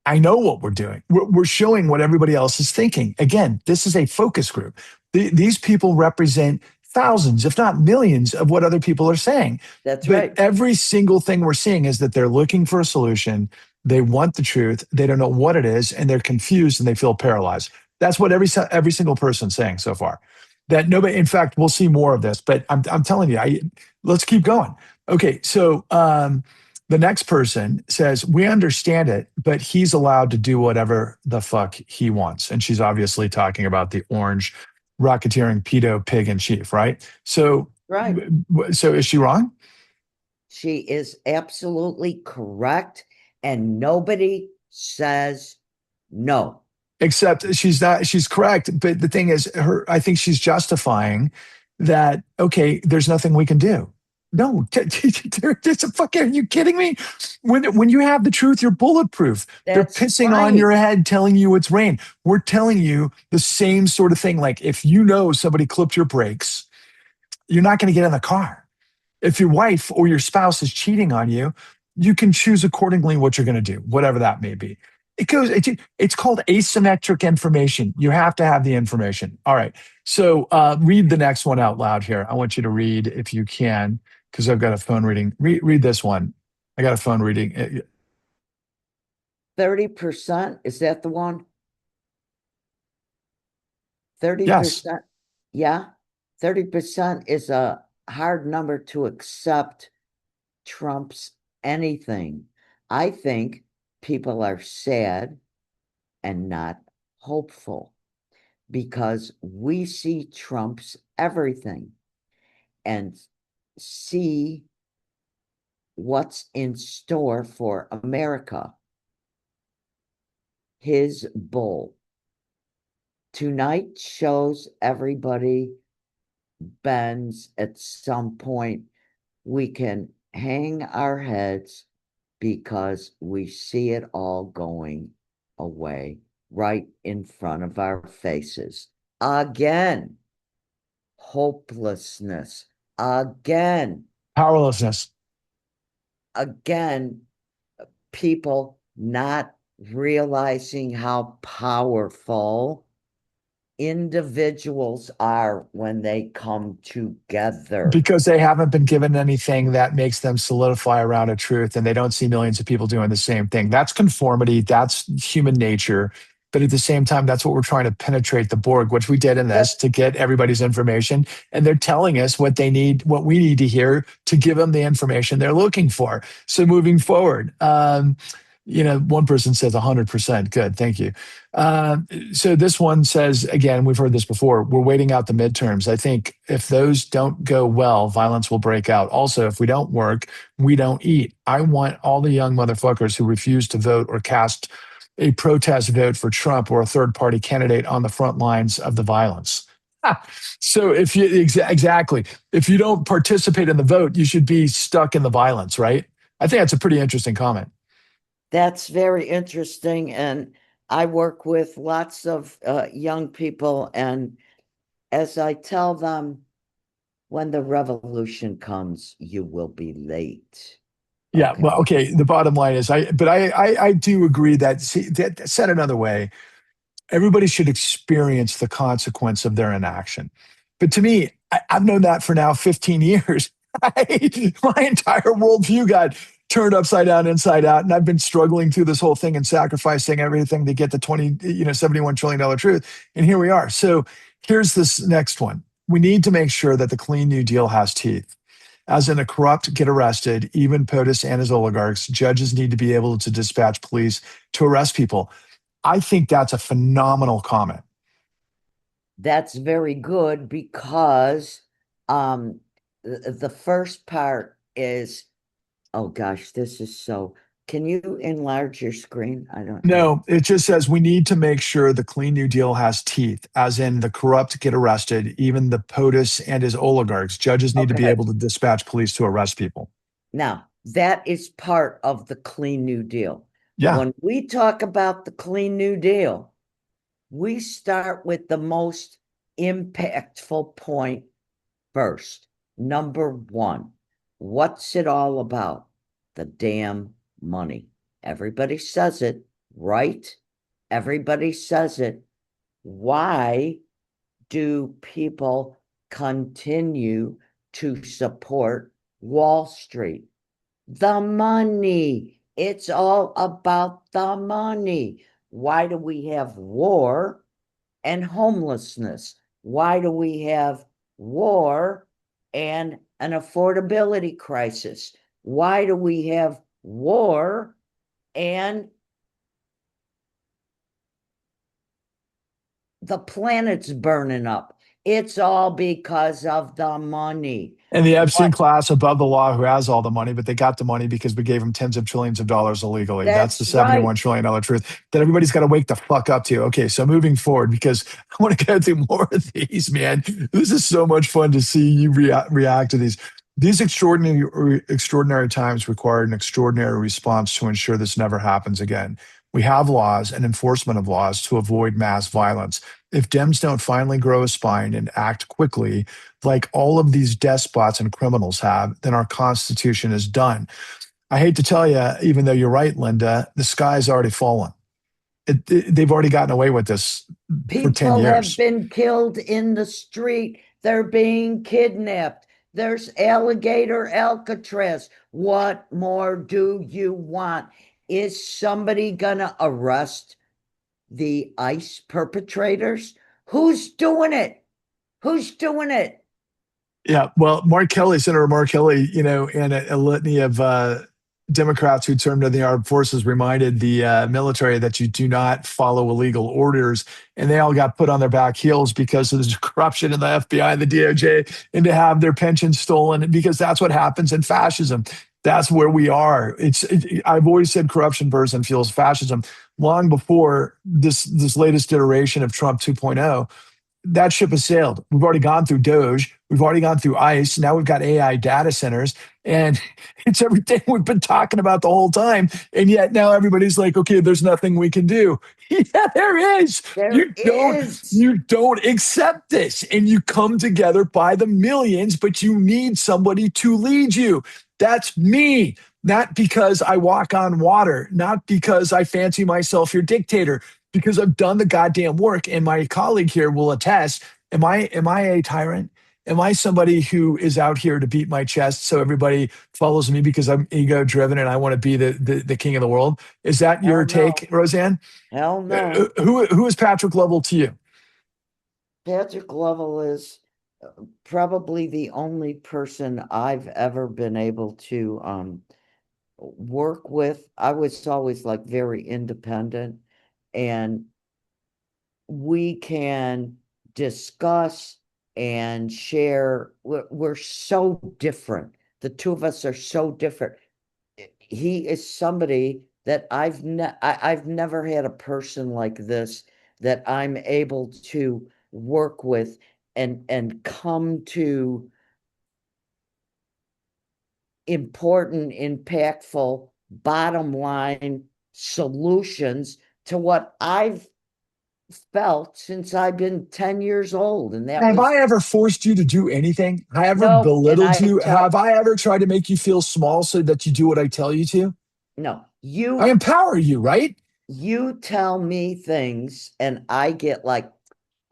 I know what we're doing. We're showing what everybody else is thinking. Again, this is a focus group. These people represent thousands, if not millions, of what other people are saying. That's But right. every single thing we're seeing is that they're looking for a solution. They want the truth. They don't know what it is, and they're confused and they feel paralyzed. That's what every single person's saying so far. That nobody. In fact, we'll see more of this. But I'm telling you, let's keep going. Okay, so the next person says we understand it, but he's allowed to do whatever the fuck he wants, and she's obviously talking about the orange rocketeering pedo pig in chief, right? So, Right. so is she wrong? She is absolutely correct. And nobody says no. Except she's not, she's correct, but the thing is, her, I think she's justifying that, okay, there's nothing we can do. No, there's a fucking, are you kidding me? When you have the truth, you're bulletproof. They're That's pissing on right. your head telling you it's rain. We're telling you the same sort of thing. Like if you know somebody clipped your brakes, you're not going to get in the car. If your wife or your spouse is cheating on you, you can choose accordingly what you're going to do, whatever that may be. It's called asymmetric information. You have to have the information. All right. So read the next one out loud here. I want you to read if you can, because I've got a phone reading. Read this one. I got a phone reading. 30%, is that the one? Yes, 30%. Yeah. 30% is a hard number to accept trumps anything. I think people are sad and not hopeful because we see trumps everything and see what's in store for America. His bull tonight shows everybody bends at some point. We can hang our heads because we see it all going away right in front of our faces. Again, hopelessness. Again, powerlessness. again, people not realizing how powerful individuals are when they come together. Because they haven't been given anything that makes them solidify around a truth and they don't see millions of people doing the same thing. That's conformity, that's human nature. But at the same time, that's what we're trying to penetrate the Borg, which we did in Yep. this to get everybody's information. And they're telling us what they need, what we need to hear to give them the information they're looking for. So moving forward, one person says 100%. Good. Thank you. So this one says, again, we've heard this before, we're waiting out the midterms. I think if those don't go well, violence will break out. Also, if we don't work, we don't eat. I want all the young motherfuckers who refuse to vote or cast a protest vote for Trump or a third party candidate on the front lines of the violence. So if you exactly, if you don't participate in the vote, you should be stuck in the violence, right? I think that's a pretty interesting comment. That's very interesting. And I work with lots of young people. And as I tell them, when the revolution comes, you will be late. Yeah, Okay. well, okay. The bottom line is, I do agree that, see, that said another way, everybody should experience the consequence of their inaction. But to me, I've known that for now 15 years. My entire worldview got turned upside down, inside out, and I've been struggling through this whole thing and sacrificing everything to get the $71 trillion truth. And here we are. So here's this next one. We need to make sure that the Clean New Deal has teeth. As in a corrupt get arrested, even POTUS and his oligarchs, judges need to be able to dispatch police to arrest people. I think that's a phenomenal comment. That's very good because the first part is, oh gosh, this is so, can you enlarge your screen? I don't know. No, it just says we need to make sure the Clean New Deal has teeth, as in the corrupt get arrested, even the POTUS and his oligarchs. Judges need to be Okay. able to dispatch police to arrest people. Now, that is part of the Clean New Deal. Yeah. When we talk about the Clean New Deal, We start with the most impactful point first. Number one, what's it all about? The damn money. Everybody says it, right? Everybody says it. Why do people continue to support Wall Street? The money. It's all about the money. Why do we have war and homelessness? Why do we have war and an affordability crisis? Why do we have war and the planet's burning up? It's all because of the money. And the Epstein What? class above the law who has all the money, but they got the money because we gave them tens of trillions of dollars illegally. That's the That's right. $71 trillion truth that everybody's got to wake the fuck up to. Okay, so moving forward, because I want to go through more of these, man. This is so much fun to see you react to these. These extraordinary times require an extraordinary response to ensure this never happens again. We have laws and enforcement of laws to avoid mass violence. If Dems don't finally grow a spine and act quickly, like all of these despots and criminals have, then our Constitution is done. I hate to tell you, even though you're right, Linda, the sky's already fallen. They've already gotten away with this for 10 People have years. been killed in the street. They're being kidnapped. There's alligator Alcatraz. What more do you want? Is somebody gonna arrest the ICE perpetrators? Who's doing it? Who's doing it? Yeah, well, Mark Kelly, Senator Mark Kelly, and a litany of Democrats who turned to the armed forces reminded the military that you do not follow illegal orders. And they all got put on their back heels because of the corruption in the FBI and the DOJ and to have their pensions stolen, because that's what happens in fascism. That's where we are. I've always said corruption burns and fuels fascism. Long before this latest iteration of Trump 2.0, that ship has sailed. We've already gone through Doge. We've already gone through ICE. Now we've got AI data centers. And it's everything we've been talking about the whole time. And yet now everybody's like, okay, there's nothing we can do. Yeah, there is. There is. You don't accept this. And you come together by the millions, but you need somebody to lead you. That's me. Not because I walk on water, not because I fancy myself your dictator, because I've done the goddamn work, and my colleague here will attest. Am I a tyrant? Am I somebody who is out here to beat my chest so everybody follows me because I'm ego driven and I want to be the king of the world? Is that your take, Roseanne? Hell no. Who is Patrick Lovell to you? Patrick Lovell is probably the only person I've ever been able to work with. I was always like very independent, and we can discuss and share. We're so different. The two of us are so different. He is somebody that I've never had a person like this that I'm able to work with and come to important, impactful, bottom line solutions to what I've felt since I've been 10 years old. And that Have was I ever forced you to do anything? Have I ever no, and belittled you? Have I ever tried to make you feel small so that you do what I tell you to? no, I empower you, right? you tell me things and I get like,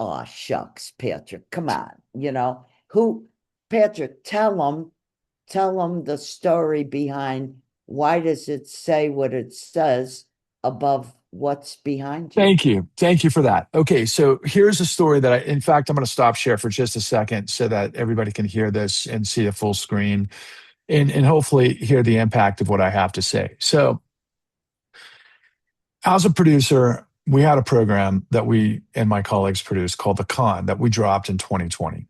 oh shucks, Patrick, come on, who, Patrick, tell them the story behind why does it say what it says above what's behind you. Thank you. Thank you for that. Okay, so here's a story that in fact, I'm going to stop share for just a second so that everybody can hear this and see a full screen and hopefully hear the impact of what I have to say. So, as a producer, we had a program that we and my colleagues produced called The Con that we dropped in 2020.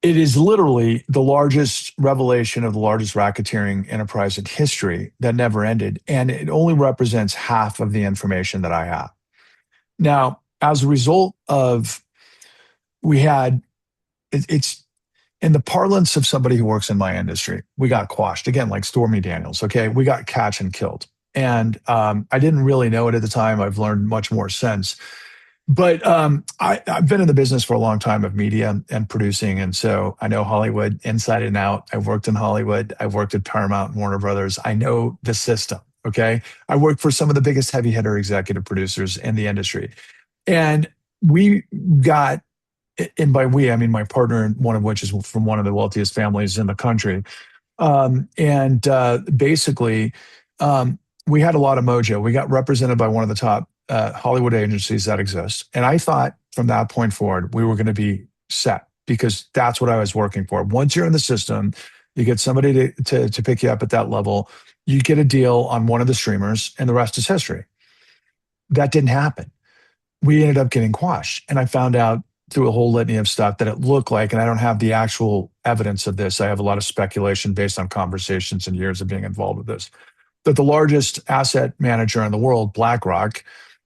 It is literally the largest revelation of the largest racketeering enterprise in history that never ended. And it only represents half of the information that I have. Now, as a result of, it's in the parlance of somebody who works in my industry, we got quashed again, like Stormy Daniels. Okay. We got catch and killed. And I didn't really know it at the time. I've learned much more since. But I've been in the business for a long time of media and producing. And so I know Hollywood inside and out. I've worked in Hollywood. I've worked at Paramount and Warner Brothers. I know the system. Okay. I work for some of the biggest heavy hitter executive producers in the industry. And we got, and by we, I mean my partner, one of which is from one of the wealthiest families in the country. And basically, we had a lot of mojo. We got represented by one of the top Hollywood agencies that exist. And I thought from that point forward, we were going to be set because that's what I was working for. Once you're in the system, you get somebody to pick you up at that level, you get a deal on one of the streamers, and the rest is history. That didn't happen. We ended up getting quashed. And I found out through a whole litany of stuff that it looked like, and I don't have the actual evidence of this. I have a lot of speculation based on conversations and years of being involved with this, that the largest asset manager in the world, BlackRock,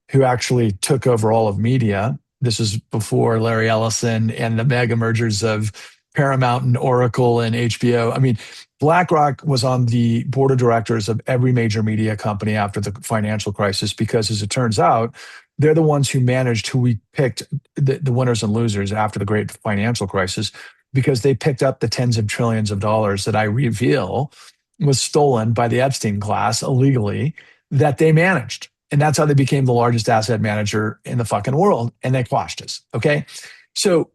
who actually took over all of media. This is before Larry Ellison and the mega mergers of Paramount and Oracle and HBO. I mean, BlackRock was on the board of directors of every major media company after the financial crisis because, as it turns out, they're the ones who managed who we picked the winners and losers after the great financial crisis because they picked up the tens of trillions of dollars that I reveal was stolen by the Epstein class illegally that they managed. And that's how they became the largest asset manager in the fucking world. And they quashed us. Okay. So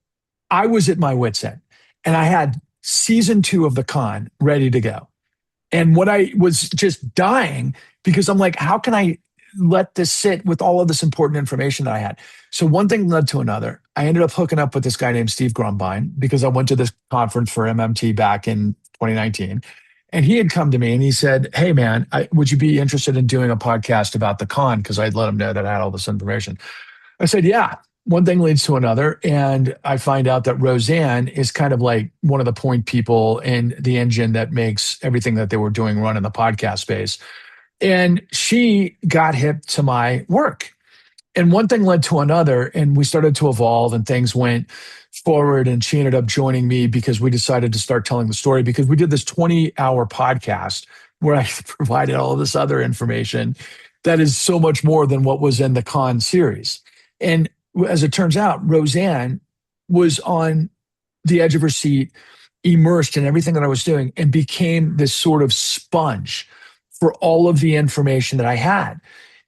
I was at my wit's end and I had season 2 of The Con ready to go. And what I was just dying because I'm like, how can I let this sit with all of this important information that I had? So one thing led to another. I ended up hooking up with this guy named Steve Grumbine because I went to this conference for MMT back in 2019. And he had come to me and he said, hey, man, would you be interested in doing a podcast about the con? Because I'd let him know that I had all this information. I said, yeah. One thing leads to another. And I find out that Roseanne is kind of like one of the point people in the engine that makes everything that they were doing run in the podcast space. And she got hip to my work. And one thing led to another, and we started to evolve and things went forward. And she ended up joining me because we decided to start telling the story because we did this 20-hour podcast where I provided all of this other information that is so much more than what was in the con series. And as it turns out, Roseanne was on the edge of her seat, immersed in everything that I was doing, and became this sort of sponge for all of the information that I had.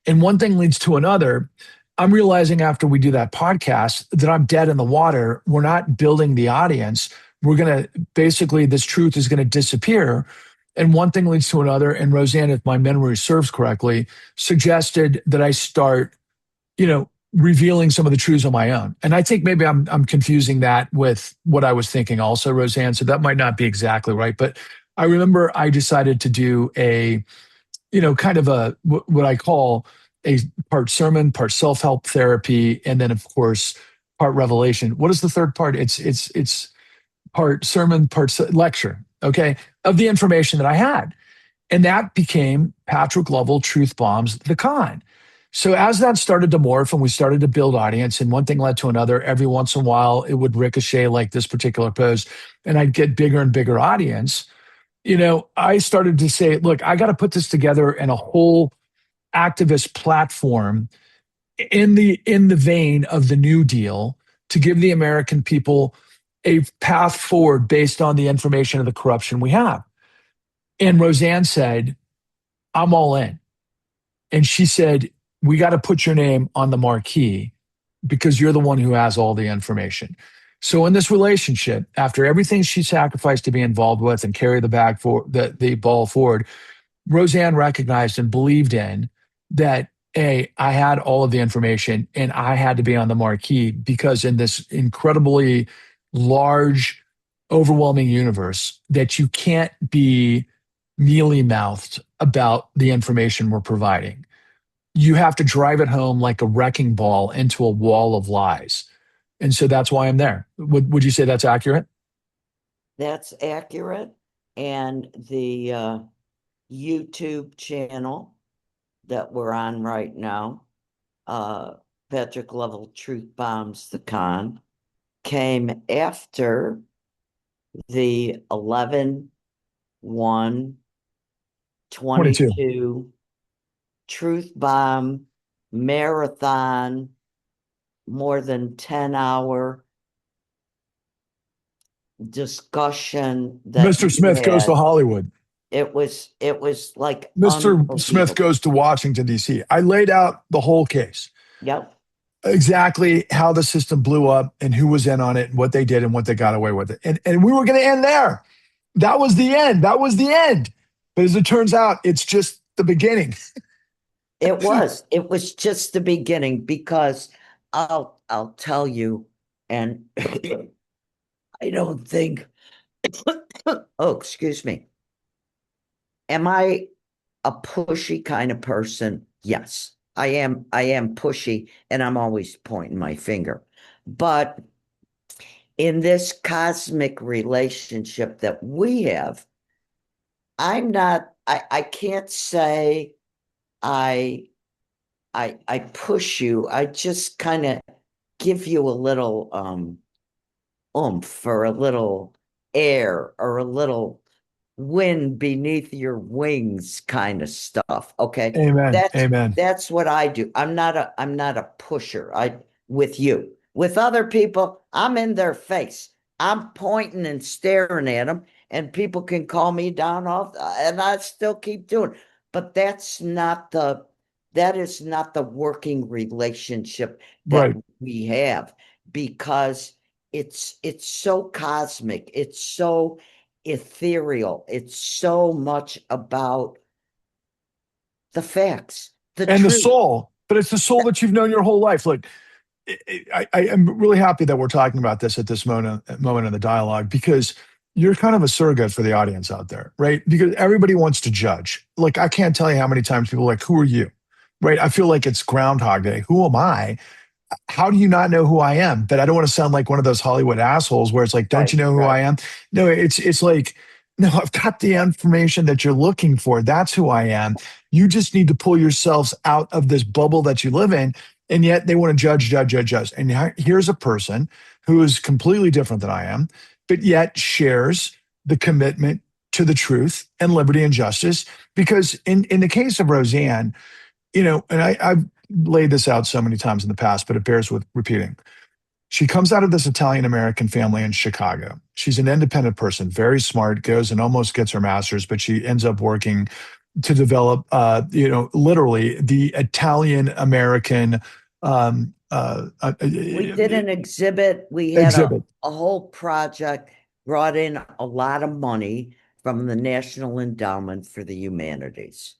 And one thing leads to another. I'm realizing after we do that podcast that I'm dead in the water. We're not building the audience. We're going to basically, this truth is going to disappear. And one thing leads to another. And Roseanne, if my memory serves correctly, suggested that I start, revealing some of the truths on my own. And I think maybe I'm confusing that with what I was thinking also, Roseanne. So that might not be exactly right. But I remember I decided to do a kind of a what I call a part sermon, part self-help therapy, and then of course part revelation. What is the third part? It's part sermon, part lecture. Okay, of the information that I had, and that became Patrick Lovell Truth Bombs the Con. So as that started to morph and we started to build audience, and one thing led to another, every once in a while it would ricochet like this particular post, and I'd get bigger and bigger audience. I started to say, look, I got to put this together in a whole activist platform in the vein of the New Deal to give the American people a path forward based on the information of the corruption we have. And Roseanne said, I'm all in. And she said, we got to put your name on the marquee because you're the one who has all the information. So in this relationship, after everything she sacrificed to be involved with and carry the bag for the ball forward, Roseanne recognized and believed in that I had all of the information and I had to be on the marquee because in this incredibly large, overwhelming universe that you can't be mealy mouthed about the information we're providing. You have to drive it home like a wrecking ball into a wall of lies. And so that's why I'm there. Would you say that's accurate? That's accurate. And the YouTube channel that we're on right now, Patrick Lovell Truth Bombs the Con, came after the 11/1/22 truth bomb, marathon, more than 10-hour discussion that Mr. you Smith goes to had. Hollywood. It was like Mr. Smith unbelievable. goes to Washington, D.C. I laid out the whole case, Yep. exactly how the system blew up and who was in on it and what they did and what they got away with it. And we were going to end there. That was the end. That was the end. But as it turns out, it's just the beginning. It was just the beginning, because I'll tell you, and I don't think, oh, excuse me. Am I a pushy kind of person? Yes, I am pushy, and I'm always pointing my finger. But in this cosmic relationship that we have, I can't say I I push you. I just kind of give you a little oomph, or a little air, or a little wind beneath your wings kind of stuff. Okay. Amen. That's Amen. that's what I do. I'm not a pusher. With you. With other people, I'm in their face. I'm pointing and staring at them, and people can call me down off, and I still keep doing it. But that is not the working relationship that Right. we have, because it's so cosmic, it's so ethereal, it's so much about the facts, the And the truth. soul, but it's the soul that you've known your whole life. Look, I am really happy that we're talking about this at this moment in the dialogue, because you're kind of a surrogate for the audience out there, right? Because everybody wants to judge. Like, I can't tell you how many times people are like, who are you? Right? I feel like it's Groundhog Day. Who am I? How do you not know who I am? But I don't want to sound like one of those Hollywood assholes where it's like, don't Right, you know who right, I am? No, it's like, no, I've got the information that you're looking for. That's who I am. You just need to pull yourselves out of this bubble that you live in. And yet they want to judge, judge, judge, judge. And here's a person who is completely different than I am, but yet shares the commitment to the truth and liberty and justice. Because in the case of Roseanne, and I've laid this out so many times in the past, but it bears with repeating. She comes out of this Italian American family in Chicago. She's an independent person, very smart, goes and almost gets her master's, but she ends up working to develop, literally the Italian American we did an exhibit. We had a, exhibit. a whole project, brought in a lot of money from the National Endowment for the Humanities.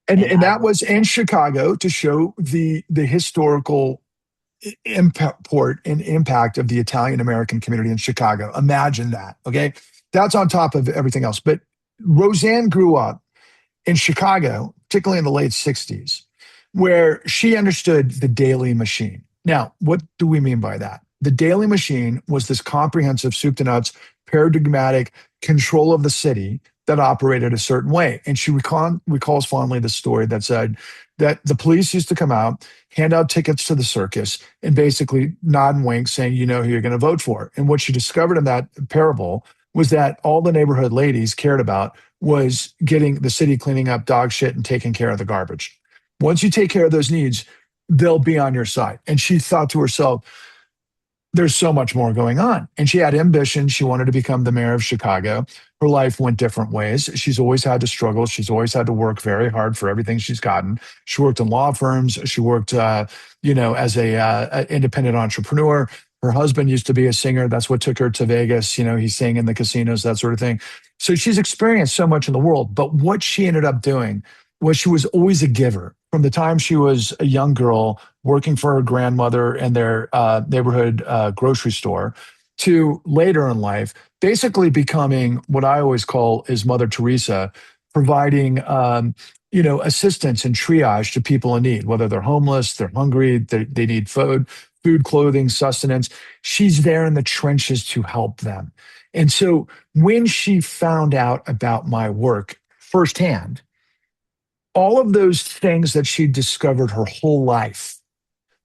And And I that was in Chicago to show the historical import and impact of the Italian American community in Chicago. Imagine that. Okay. That's on top of everything else. But Roseanne grew up in Chicago, particularly in the late 60s, where she understood the daily machine. Now, what do we mean by that? The daily machine was this comprehensive soup to nuts, paradigmatic control of the city that operated a certain way. And she recalls fondly the story that said that the police used to come out, hand out tickets to the circus, and basically nod and wink, saying, you know who you're going to vote for. And what she discovered in that parable was that all the neighborhood ladies cared about was getting the city cleaning up dog shit and taking care of the garbage. Once you take care of those needs, they'll be on your side. And she thought to herself, there's so much more going on. And she had ambition. She wanted to become the mayor of Chicago. Her life went different ways. She's always had to struggle. She's always had to work very hard for everything she's gotten. She worked in law firms. She worked, as a independent entrepreneur. Her husband used to be a singer. That's what took her to Vegas. He sang in the casinos, that sort of thing. So she's experienced so much in the world. But what she ended up doing was she was always a giver. From the time she was a young girl working for her grandmother in their neighborhood grocery store, to later in life, basically becoming what I always call is Mother Teresa, providing assistance and triage to people in need, whether they're homeless, they're hungry, they need food, clothing, sustenance. She's there in the trenches to help them. And so when she found out about my work firsthand, all of those things that she discovered her whole life,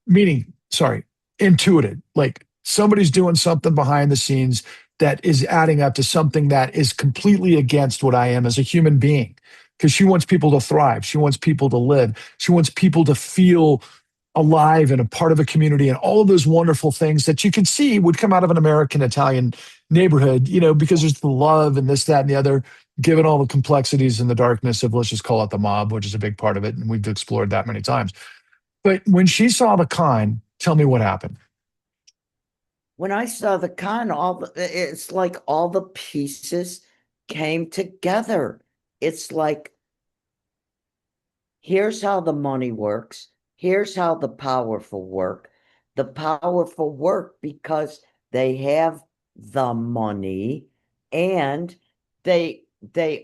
meaning, sorry, intuited, like somebody's doing something behind the scenes that is adding up to something that is completely against what I am as a human being. because she wants people to thrive. She wants people to live. She wants people to feel alive and a part of a community and all of those wonderful things that you can see would come out of an American Italian neighborhood, because there's the love and this, that, and the other, given all the complexities and the darkness of, let's just call it the mob, which is a big part of it. And we've explored that many times. But when she saw the kind, tell me what happened. When I saw the con, it's like all the pieces came together. It's like, here's how the money works. Here's how the powerful work. The powerful work because they have the money, and they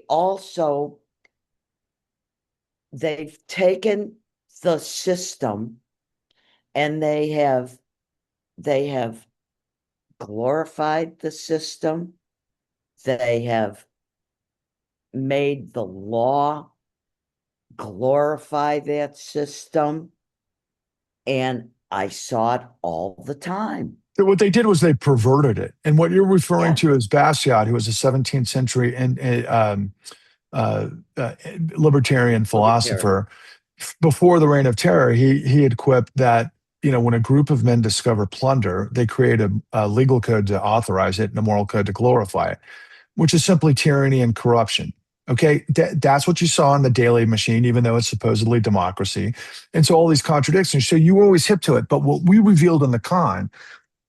also they've taken the system, and they have glorified the system. They have made the law glorify that system. And I saw it all the time. So what they did was they perverted it. And what you're referring Yeah. to is Bastiat, who was a 17th century uh, uh, libertarian Libertarian. philosopher. Before the Reign of Terror, he had quipped that when a group of men discover plunder, they create a legal code to authorize it and a moral code to glorify it, which is simply tyranny and corruption. Okay, that's what you saw in the Daily Machine, even though it's supposedly democracy. And so all these contradictions. So you were always hip to it. But what we revealed in the con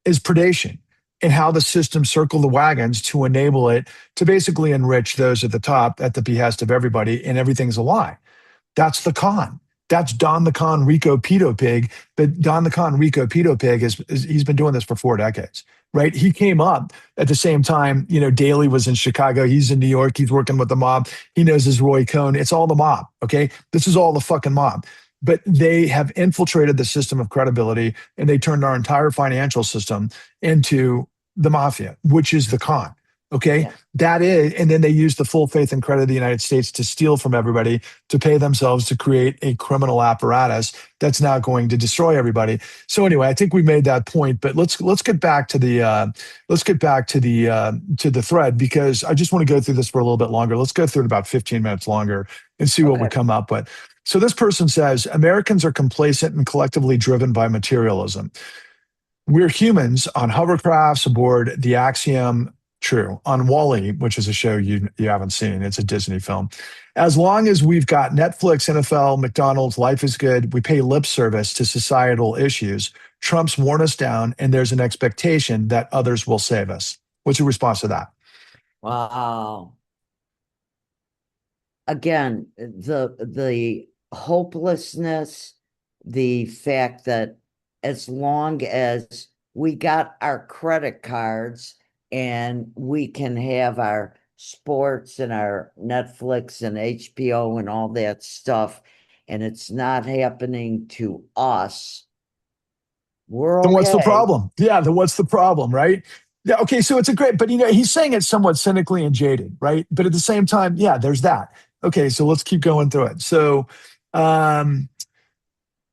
is predation and how the system circled the wagons to enable it to basically enrich those at the top at the behest of everybody, and everything's a lie. That's the con. That's Don the Con Rico Pedo Pig. But Don the Con Rico Pedo Pig he's been doing this for 4 decades, right? He came up at the same time. Daley was in Chicago. He's in New York. He's working with the mob. He knows his Roy Cohn. It's all the mob. Okay, this is all the fucking mob. But they have infiltrated the system of credibility, and they turned our entire financial system into the mafia, which is the con. Okay. Yeah. That is, and then they use the full faith and credit of the United States to steal from everybody, to pay themselves to create a criminal apparatus that's now going to destroy everybody. So anyway, I think we made that point, but let's get back to the to the thread, because I just want to go through this for a little bit longer. Let's go through it about 15 minutes longer and see what we Okay. come up with. So this person says Americans are complacent and collectively driven by materialism. We're humans on hovercrafts aboard the Axiom. True. On Wall-E, which is a show you haven't seen. It's a Disney film. As long as we've got Netflix, NFL, McDonald's, life is good, we pay lip service to societal issues. Trump's worn us down, and there's an expectation that others will save us. What's your response to that? Wow. Again, the hopelessness, the fact that as long as we got our credit cards and we can have our sports and our Netflix and HBO and all that stuff, and it's not happening to us, we're Then what's the okay. problem? Yeah, then what's the problem, right? Yeah, okay, so it's a great, but he's saying it somewhat cynically and jaded, right? But at the same time, yeah, there's that. Okay, so let's keep going through it. So um,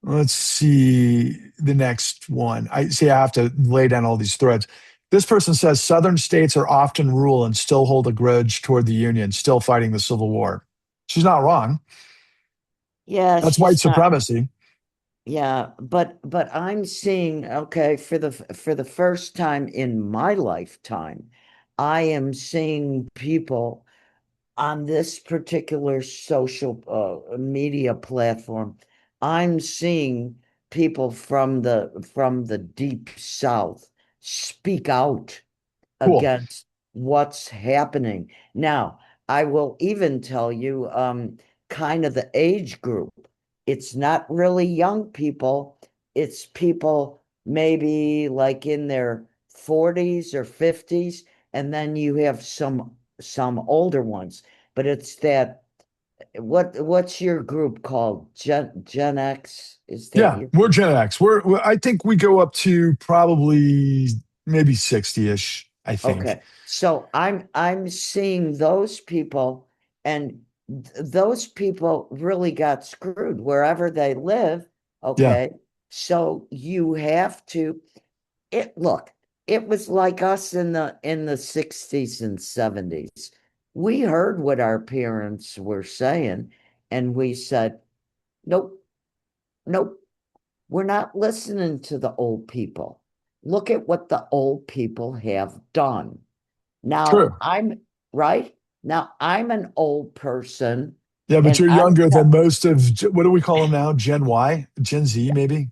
let's see the next one. I see I have to lay down all these threads. This person says Southern states are often rule and still hold a grudge toward the Union, still fighting the Civil War. She's not wrong. Yeah, That's white she's not. supremacy. Yeah, but I'm seeing, okay, for the first time in my lifetime, I am seeing people on this particular social media platform. I'm seeing people from the deep south speak out Cool. against what's happening. Now, I will even tell you, kind of the age group. It's not really young people, it's people maybe like in their 40s or 50s, and then you have some older ones. But it's that, what's your group called? Gen X? Is that Yeah, your we're group? Gen X. I think we go up to probably maybe 60-ish, I think. Okay. So I'm seeing those people, and those people really got screwed wherever they live. Yeah. Okay. So you have to, it look, it was like us in the 60s and 70s. we heard what our parents were saying, and we said, nope, nope, we're not listening to the old people. Look at what the old people have done. Now True. I'm right. Now I'm an old person, Yeah, but and you're I'm younger than tell- most of, what do we call them now? Gen Y, Gen Z, maybe,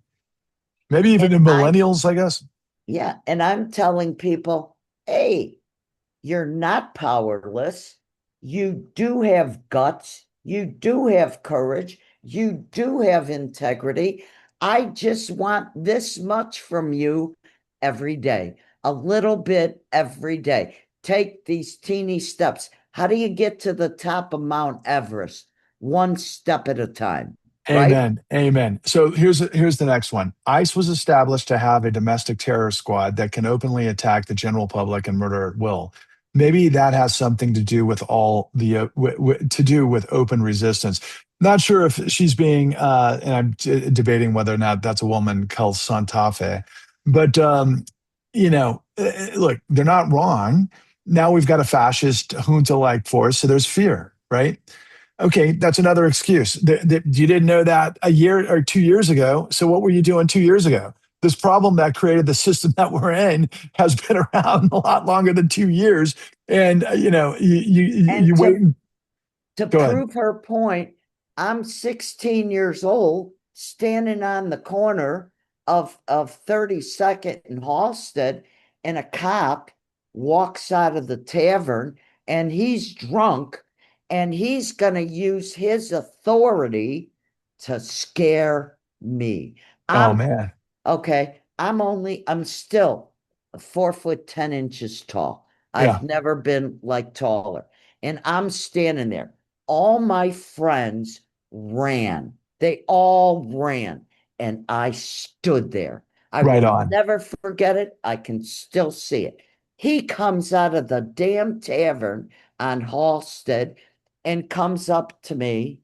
maybe even and the I'm millennials, I guess. yeah, and I'm telling people, hey, you're not powerless. You do have guts. You do have courage. You do have integrity. I just want this much from you every day, a little bit every day. Take these teeny steps. How do you get to the top of Mount Everest? One step at a time, right? Amen. Amen. So here's the next one. ICE was established to have a domestic terror squad that can openly attack the general public and murder at will. Maybe that has something to do with all the to do with open resistance. Not sure if she's being, and I'm debating whether or not that's a woman called Santa Fe, but look, they're not wrong. Now we've got a fascist junta-like force, so there's fear, right? Okay, that's another excuse. You didn't know that a year or 2 years ago. So what were you doing 2 years ago? This problem that created the system that we're in has been around a lot longer than 2 years. And you And wait. to Go ahead. prove her point, I'm 16 years old, standing on the corner of 32nd and Halsted, and a cop walks out of the tavern and he's drunk and he's going to use his authority to scare me. Oh I'm man, Okay, I'm still 4 foot 10 inches tall. I've yeah, never been like taller. And I'm standing there. All my friends ran. They all ran. And I stood there. I right will on. never forget it. I can still see it. He comes out of the damn tavern on Halsted and comes up to me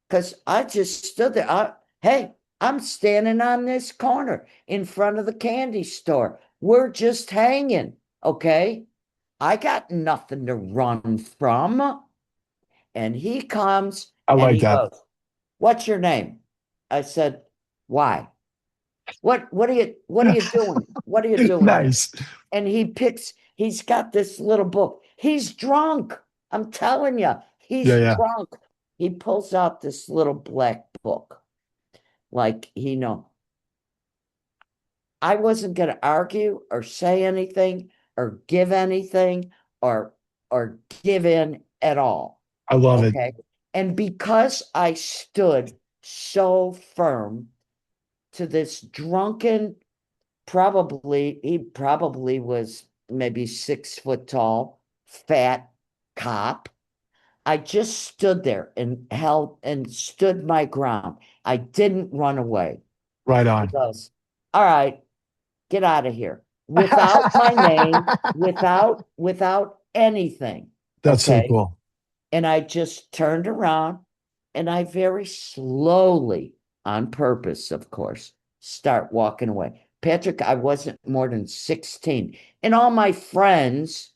because I just stood there. Hey, I'm standing on this corner in front of the candy store. We're just hanging. Okay. I got nothing to run from. And he comes I and like he that. goes, "What's your name?" I said, "Why? What are you doing? What are you doing here?" Nice. And he's got this little book. He's drunk. I'm telling you, Yeah, he's yeah. drunk. He pulls out this little black book. Like he know I wasn't going to argue or say anything or give anything or give in at all. I love it. Okay. And because I stood so firm to this drunken, he probably was maybe 6 foot tall, fat cop. I just stood there and held and stood my ground. I didn't run away. Right He on. goes, "All right, get out of here," without my name, without anything. That's so Okay. cool. And I just turned around and I very slowly, on purpose, of course, start walking away. Patrick, I wasn't more than 16, and all my friends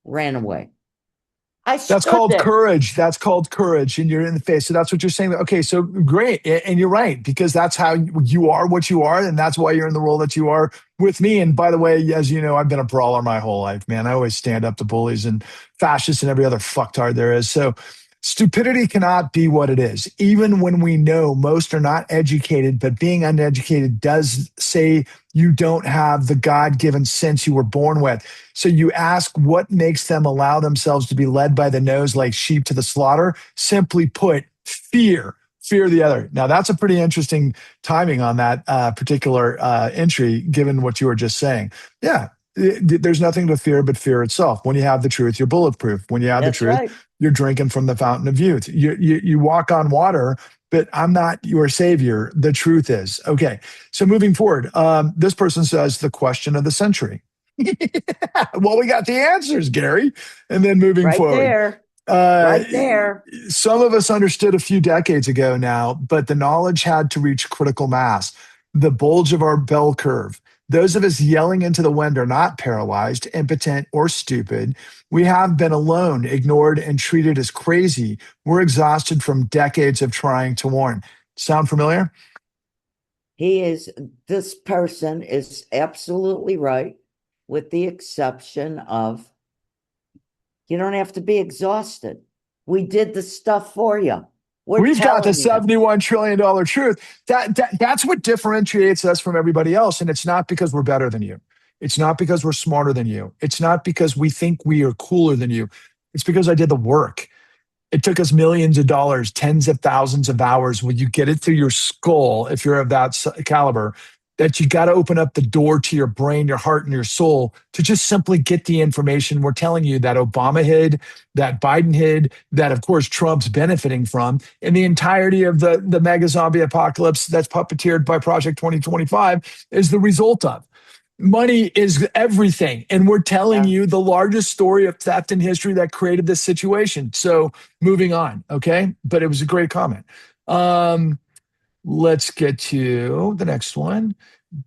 ran away. I That's stood called there. courage. That's called courage. And you're in the face. So that's what you're saying. Okay, so great. And you're right, because that's how you are what you are. And that's why you're in the role that you are with me. And by the way, as you know, I've been a brawler my whole life, man. I always stand up to bullies and fascists and every other fucktard there is. So stupidity cannot be what it is, even when we know most are not educated, but being uneducated does say you don't have the God given sense you were born with. So you ask what makes them allow themselves to be led by the nose like sheep to the slaughter? Simply put, fear. Fear the other. Now, that's a pretty interesting timing on that particular entry, given what you were just saying. Yeah, there's nothing to fear but fear itself. When you have the truth, you're bulletproof. When you have the That's truth, right. you're drinking from the fountain of youth. You walk on water, but I'm not your savior. The truth is. Okay, so moving forward, this person says the question of the century. Well, we got the answers, Gary. And then moving Right forward, there. uh, Right there. some of us understood a few decades ago now, but the knowledge had to reach critical mass, the bulge of our bell curve. Those of us yelling into the wind are not paralyzed, impotent, or stupid. We have been alone, ignored, and treated as crazy. We're exhausted from decades of trying to warn. Sound familiar? This person is absolutely right, with the exception of you don't have to be exhausted. We did the stuff for you. We're We've got the telling you. $71 trillion truth. That's what differentiates us from everybody else. And it's not because we're better than you. It's not because we're smarter than you. It's not because we think we are cooler than you. It's because I did the work. It took us millions of dollars, tens of thousands of hours. When you get it through your skull, if you're of that caliber, that you got to open up the door to your brain, your heart, and your soul to just simply get the information we're telling you that Obama hid, that Biden hid, that of course Trump's benefiting from, and the entirety of the mega zombie apocalypse that's puppeteered by Project 2025 is the result of. Money is everything. And we're telling Yeah. you the largest story of theft in history that created this situation. So moving on, okay? But it was a great comment. Let's get to the next one.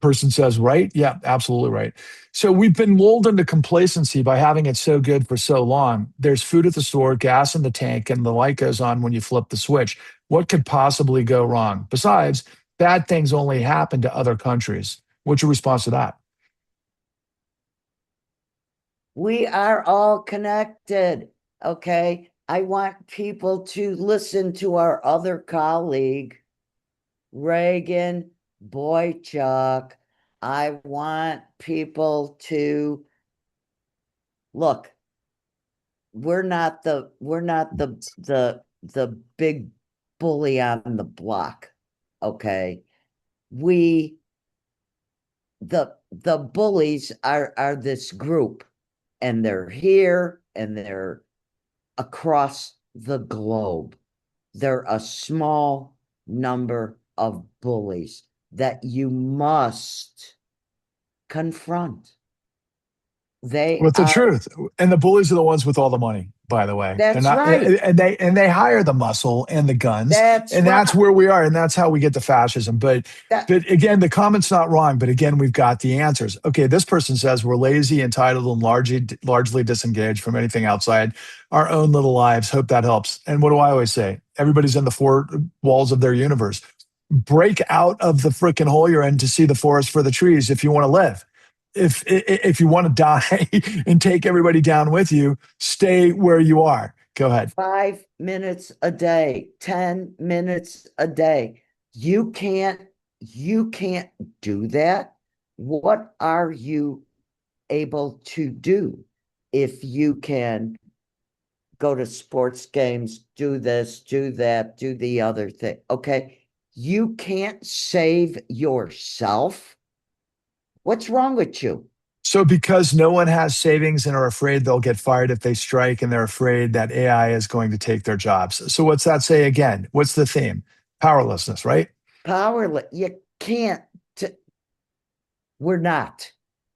Person says, right? Yeah, absolutely right. So we've been lulled into complacency by having it so good for so long. There's food at the store, gas in the tank, and the light goes on when you flip the switch. What could possibly go wrong? Besides, bad things only happen to other countries. What's your response to that? We are all connected. Okay. I want people to listen to our other colleague, Reagan Boychuk. I want people to look. We're not the big bully on the block. Okay. We the bullies are this group, and they're here and they're across the globe. They're a small number of bullies that you must confront. They With the are, truth. And the bullies are the ones with all the money, by the way. They're that's not, right. and they hire the muscle and the guns, That's and right. that's where we are, and that's how we get to fascism. That But again, the comment's not wrong, but again, we've got the answers. Okay, this person says we're lazy, entitled, and largely disengaged from anything outside our own little lives. Hope that helps. And what do I always say? Everybody's in the four walls of their universe. Break out of the freaking hole you're in to see the forest for the trees if you want to live. If you want to die and take everybody down with you, stay where you are. Go ahead. 5 minutes a day, 10 minutes a day. You can't do that. What are you able to do if you can go to sports games, do this, do that, do the other thing? Okay. You can't save yourself. What's wrong with you? So, because no one has savings and are afraid they'll get fired if they strike, and they're afraid that AI is going to take their jobs. So, what's that say again? What's the theme? Powerlessness, right? Powerless. You can't. We're not.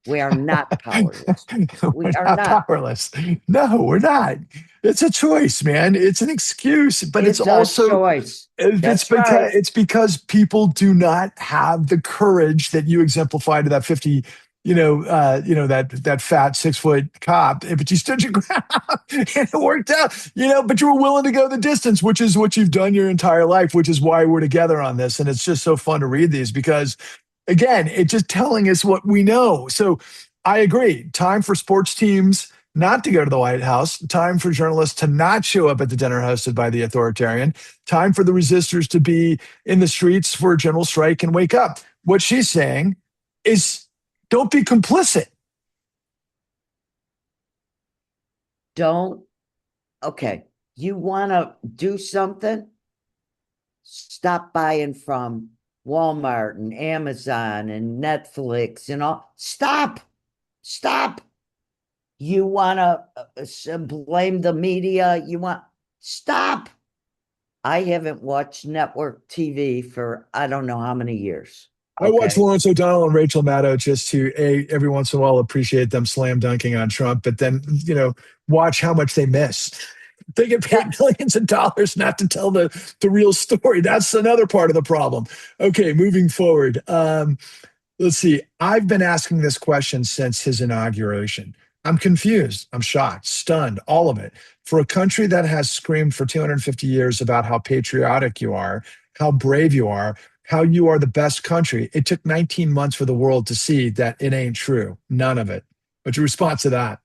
We are not powerless. We We're are not not. powerless. No, we're not. It's a choice, man. It's an excuse, but it's It's a also choice. That's right. it's because people do not have the courage that you exemplified to that 50, that fat 6 foot cop. But you stood your ground and it worked out, but you were willing to go the distance, which is what you've done your entire life, which is why we're together on this. And it's just so fun to read these because again, it's just telling us what we know. So I agree. Time for sports teams not to go to the White House. Time for journalists to not show up at the dinner hosted by the authoritarian. Time for the resistors to be in the streets for a general strike and wake up. What she's saying is don't be complicit. Okay. You want to do something? Stop buying from Walmart and Amazon and Netflix and all. Stop. You want to blame the media? Stop. I haven't watched network TV for I don't know how many years. I watch Okay. Lawrence O'Donnell and Rachel Maddow just to every once in a while appreciate them slam dunking on Trump, but then watch how much they miss. They get paid millions of dollars not to tell the real story. That's another part of the problem. Okay, moving forward. Let's see. I've been asking this question since his inauguration. I'm confused. I'm shocked, stunned, all of it. For a country that has screamed for 250 years about how patriotic you are, how brave you are, how you are the best country, it took 19 months for the world to see that it ain't true. None of it. What's your response to that?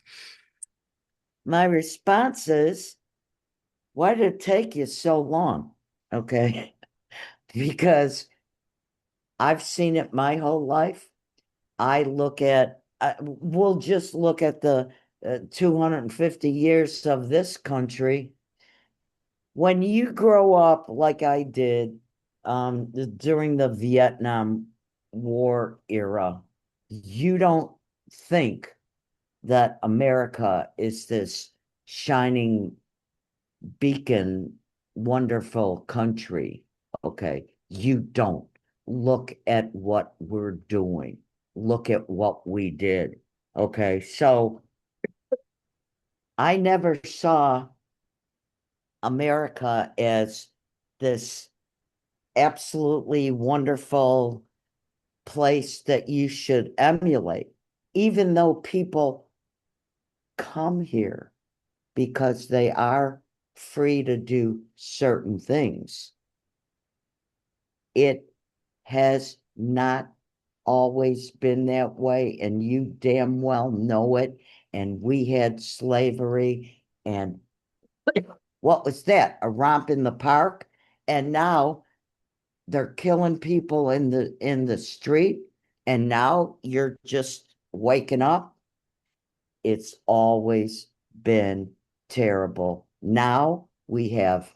My response is, why did it take you so long? Okay. Because I've seen it my whole life. I look at, we'll just look at the 250 years of this country. When you grow up like I did during the Vietnam War era, you don't think that America is this shining beacon, wonderful country. Okay. You don't. Look at what we're doing. Look at what we did. Okay. So I never saw America as this absolutely wonderful place that you should emulate, even though people come here because they are free to do certain things. It has not always been that way, and you damn well know it. And we had slavery, and what was that? A romp in the park? And now they're killing people in the street, and now you're just waking up. It's always been terrible. Now we have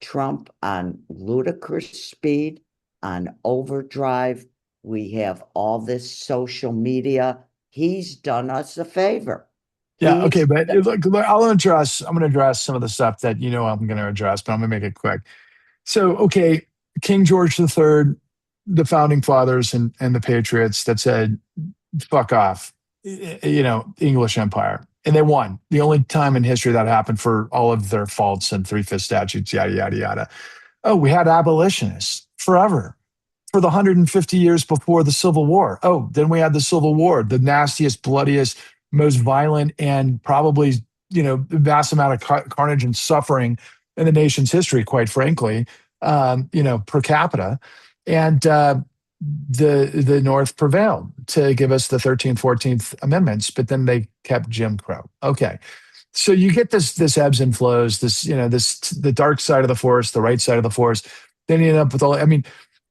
Trump on ludicrous speed, on overdrive. We have all this social media. He's done us a favor. Yeah, okay, He's but look, I'm gonna address some of the stuff that you know I'm gonna address, but I'm gonna make it quick. So, okay, King George III, the founding fathers and the patriots that said, fuck off, English Empire. And they won. The only time in history that happened for all of their faults and three-fifth statutes, yada, yada, yada. Oh, we had abolitionists forever for the 150 years before the Civil War. Oh, then we had the Civil War, the nastiest, bloodiest, most violent, and probably, vast amount of carnage and suffering in the nation's history, quite frankly, per capita. And the North prevailed to give us the 13th, 14th Amendments, but then they kept Jim Crow. Okay. So you get this ebbs and flows, the dark side of the force, the right side of the force. Then you end up with all. I mean,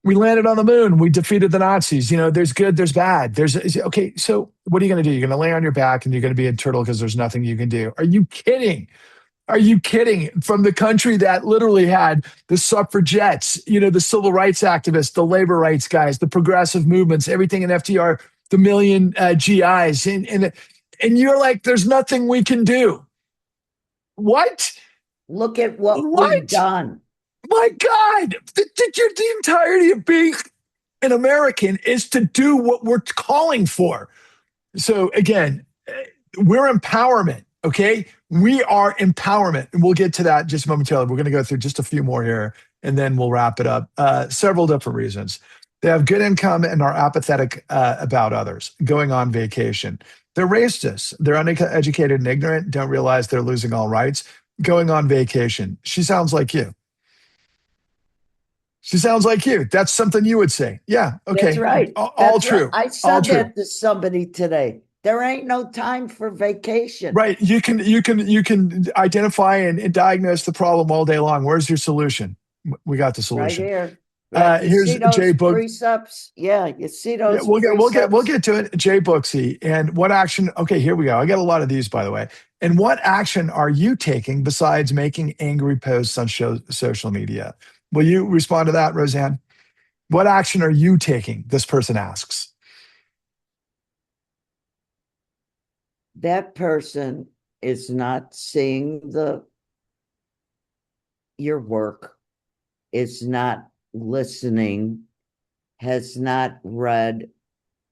we landed on the moon. We defeated the Nazis. There's good, there's bad. Okay. So what are you going to do? You're going to lay on your back and you're going to be a turtle because there's nothing you can do. Are you kidding? Are you kidding? From the country that literally had the suffragettes, the civil rights activists, the labor rights guys, the progressive movements, everything in FDR, the million GIs, and you're like, there's nothing we can do. What? look at what we've What? done. My God! The entirety of being an American is to do what we're calling for. So again, we're empowerment. Okay, we are empowerment, and we'll get to that just momentarily. We're going to go through just a few more here, and then we'll wrap it up. Several different reasons. They have good income and are apathetic about others. Going on vacation. They're racist. They're uneducated and ignorant. Don't realize they're losing all rights. Going on vacation. She sounds like you. She sounds like you. That's something you would say. Yeah. That's Okay. right. All That's right. true. I All said true. that to somebody today. There ain't no time for vacation. Right. You can identify and diagnose the problem all day long. Where's your solution? We got the Right solution. here. Right. You Here's see Jay those Book. precepts? Yeah, you see Yeah, those we'll precepts? get to it. Jay Booksy. And what action? Okay, here we go. I got a lot of these, by the way. And what action are you taking besides making angry posts on social media? Will you respond to that, Roseanne? What action are you taking? This person asks. That person is not seeing your work, is not listening, has not read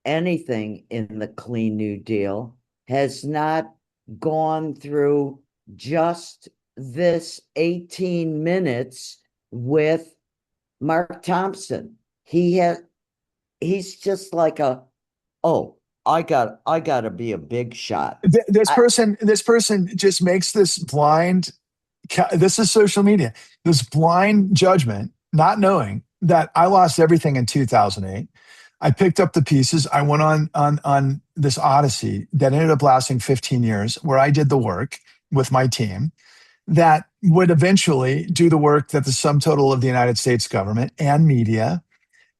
anything in the Clean New Deal, has not gone through just this 18 minutes with Mark Thompson. He has he's just like oh, I gotta be a big shot. This I, person just makes this blind, this is social media, this blind judgment, not knowing that I lost everything in 2008. I picked up the pieces. I went on this odyssey that ended up lasting 15 years, where I did the work with my team that would eventually do the work that the sum total of the United States government and media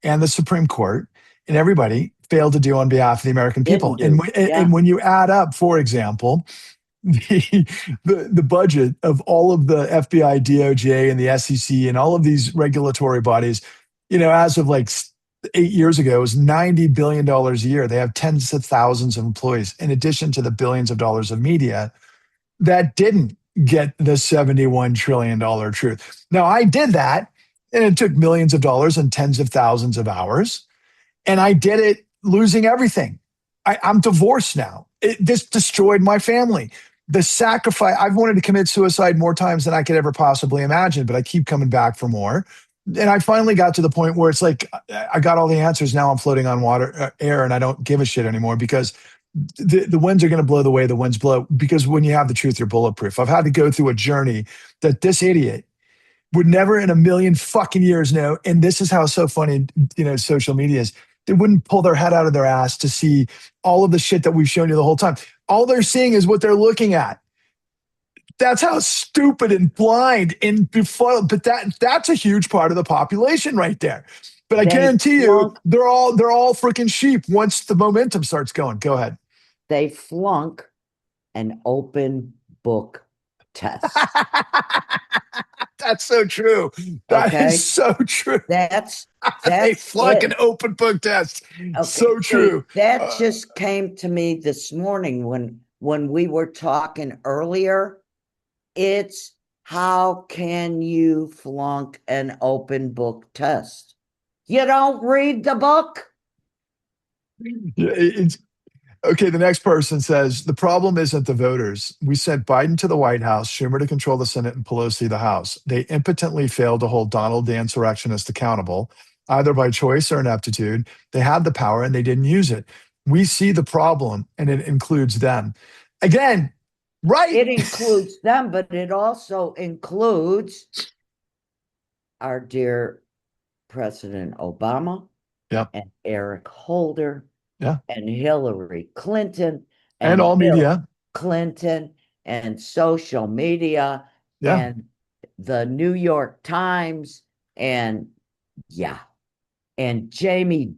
and the Supreme Court and everybody failed to do on behalf of the American didn't people. And, do. Yeah. and when you add up, for example, the, the budget of all of the FBI, DOJ, and the SEC and all of these regulatory bodies, as of like 8 years ago, was $90 billion a year. They have tens of thousands of employees, in addition to the billions of dollars of media that didn't get the $71 trillion truth. Now, I did that, and it took millions of dollars and tens of thousands of hours. And I did it losing everything. I'm divorced now. This destroyed my family. The sacrifice, I've wanted to commit suicide more times than I could ever possibly imagine, but I keep coming back for more. And I finally got to the point where it's like, I got all the answers. Now I'm floating on water, air, and I don't give a shit anymore, because the winds are going to blow the way the winds blow. Because when you have the truth, you're bulletproof. I've had to go through a journey that this idiot would never in a million fucking years know. And this is how so funny, social media is. They wouldn't pull their head out of their ass to see all of the shit that we've shown you the whole time. All they're seeing is what they're looking at. That's how stupid and blind and befuddled. But that's a huge part of the population right there. But I guarantee you, they're all freaking sheep once the momentum starts going. Go ahead. They flunk an open book test. That's so true. That is so true. That's they flunk an open book test. Okay. So true. That just came to me this morning when we were talking earlier. It's, how can you flunk an open book test? You don't read the book. It's okay. The next person says, the problem isn't the voters. We sent Biden to the White House, Schumer to control the Senate, and Pelosi the House. They impotently failed to hold Donald the insurrectionist accountable, either by choice or ineptitude. They had the power and they didn't use it. We see the problem, and it includes them. Again, right? It includes them, but it also includes our dear President Obama, and Eric Holder, and Hillary Clinton, and all media, Clinton, and social media, and the New York Times, and Jamie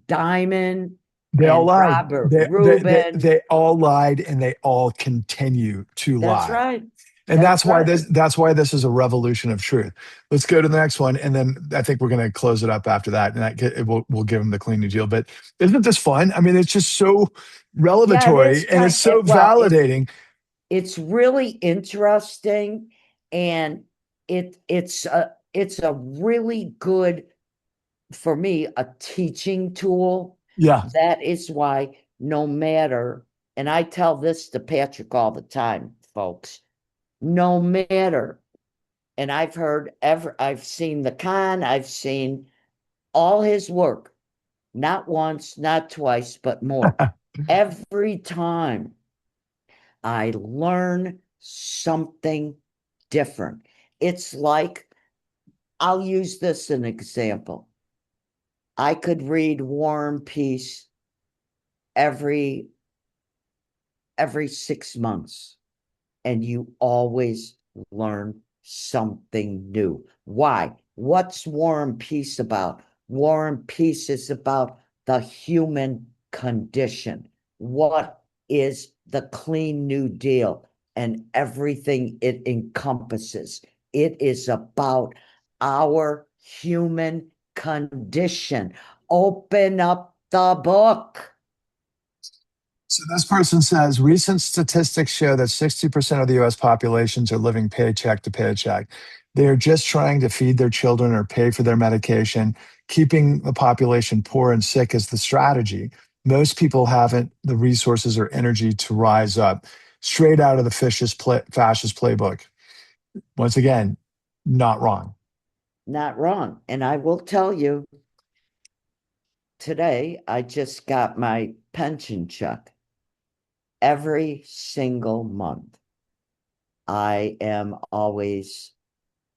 Dimon. They all lied. Robert Rubin. They all lied, and they all continue to lie. That's right. And that's why this is a revolution of truth. Let's go to the next one, and then I think we're going to close it up after that, and we'll give them the clean new deal. But isn't this fun? I mean, it's just so revelatory, and it's so validating. It's really interesting, and it's a really good, for me, a teaching tool. Yeah. That is why, no matter, and I tell this to Patrick all the time, folks, no matter, and I've seen the con, I've seen all his work, not once, not twice, but more. Every time I learn something different. It's like, I'll use this as an example. I could read War and Peace every 6 months, and you always learn something new. Why? What's War and Peace about? War and Peace is about the human condition. What is the Clean New Deal and everything it encompasses? It is about our human condition. Open up the book. So this person says, recent statistics show that 60% of the U.S. populations are living paycheck to paycheck. They are just trying to feed their children or pay for their medication. Keeping the population poor and sick is the strategy. Most people haven't the resources or energy to rise up. Straight out of the fascist playbook. Once again, not wrong. Not wrong. And I will tell you, today I just got my pension check. Every single month, I am always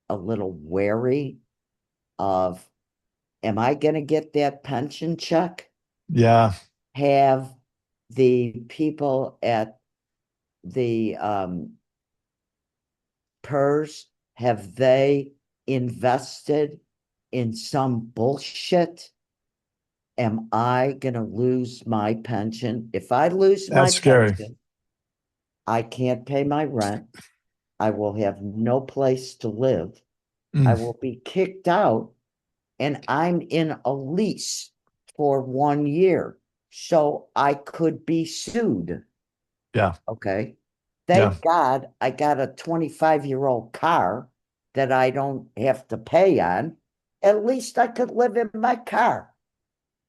a little wary of, am I going to get that pension check? Yeah, Have the people at the PERS, have they invested in some bullshit? Am I going to lose my pension? If I lose my that's scary. pension, I can't pay my rent. I will have no place to live. I Mm, will be kicked out, and I'm in a lease for 1 year. So I could be sued. yeah, Okay. yeah. Thank God I got a 25-year-old car that I don't have to pay on. At least I could live in my car.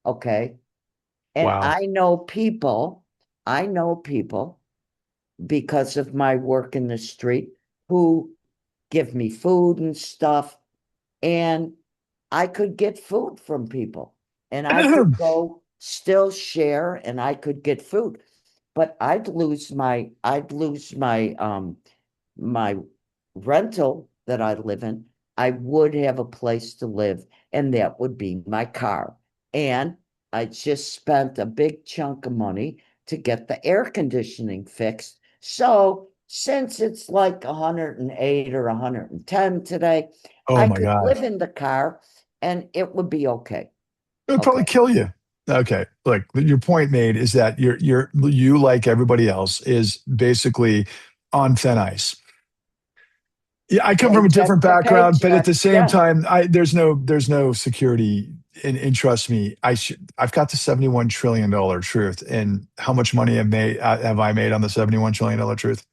Okay. And Wow. I know people because of my work in the street who give me food and stuff. And I could get food from people and I could go still share and I could get food. But I'd lose my rental that I live in. I would have a place to live, and that would be my car. And I just spent a big chunk of money to get the air conditioning fixed. So since it's like 108 or 110 today, Oh I my could God. live in the car and it would be okay. It would probably Okay. kill you. Okay. Look, your point made is that you like everybody else is basically on thin ice. Yeah, I come from a different Paycheck to background, but at paycheck. the same Yeah. time, there's no security. And trust me, I've got the $71 trillion truth. And how much money have I made on the $71 trillion truth?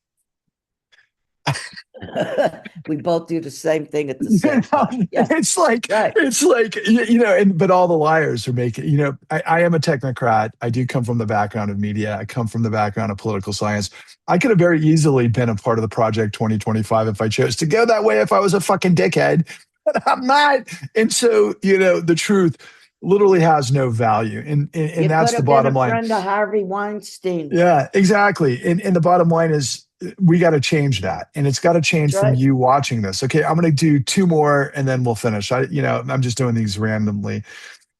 We both do the same thing at the You same know, time. Yeah. Right. but all the liars are making, I am a technocrat. I do come from the background of media. I come from the background of political science. I could have very easily been a part of the Project 2025 if I chose to go that way if I was a fucking dickhead, but I'm not. And so, the truth literally has no value. And You that's could the have been bottom a line. friend of Harvey Weinstein. Yeah, exactly. And the bottom line is we got to change that. And it's got to That's change from right. you watching this. Okay, I'm going to do two more and then we'll finish. I'm just doing these randomly.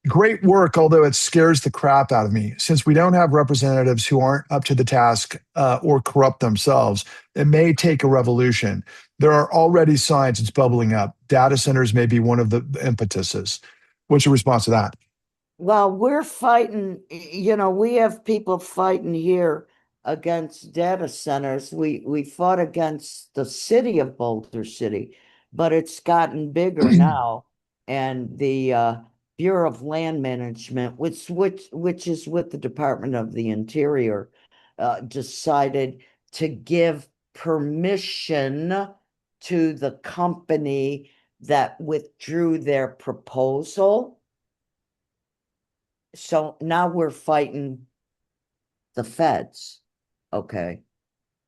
Great work, although it scares the crap out of me. Since we don't have representatives who aren't up to the task or corrupt themselves, it may take a revolution. There are already signs it's bubbling up. Data centers may be one of the impetuses. What's your response to that? Well, we're fighting, we have people fighting here against data centers. We fought against the city of Boulder City, but it's gotten bigger now. And the Bureau of Land Management, which is with the Department of the Interior, decided to give permission to the company that withdrew their proposal. So now we're fighting the feds. Okay.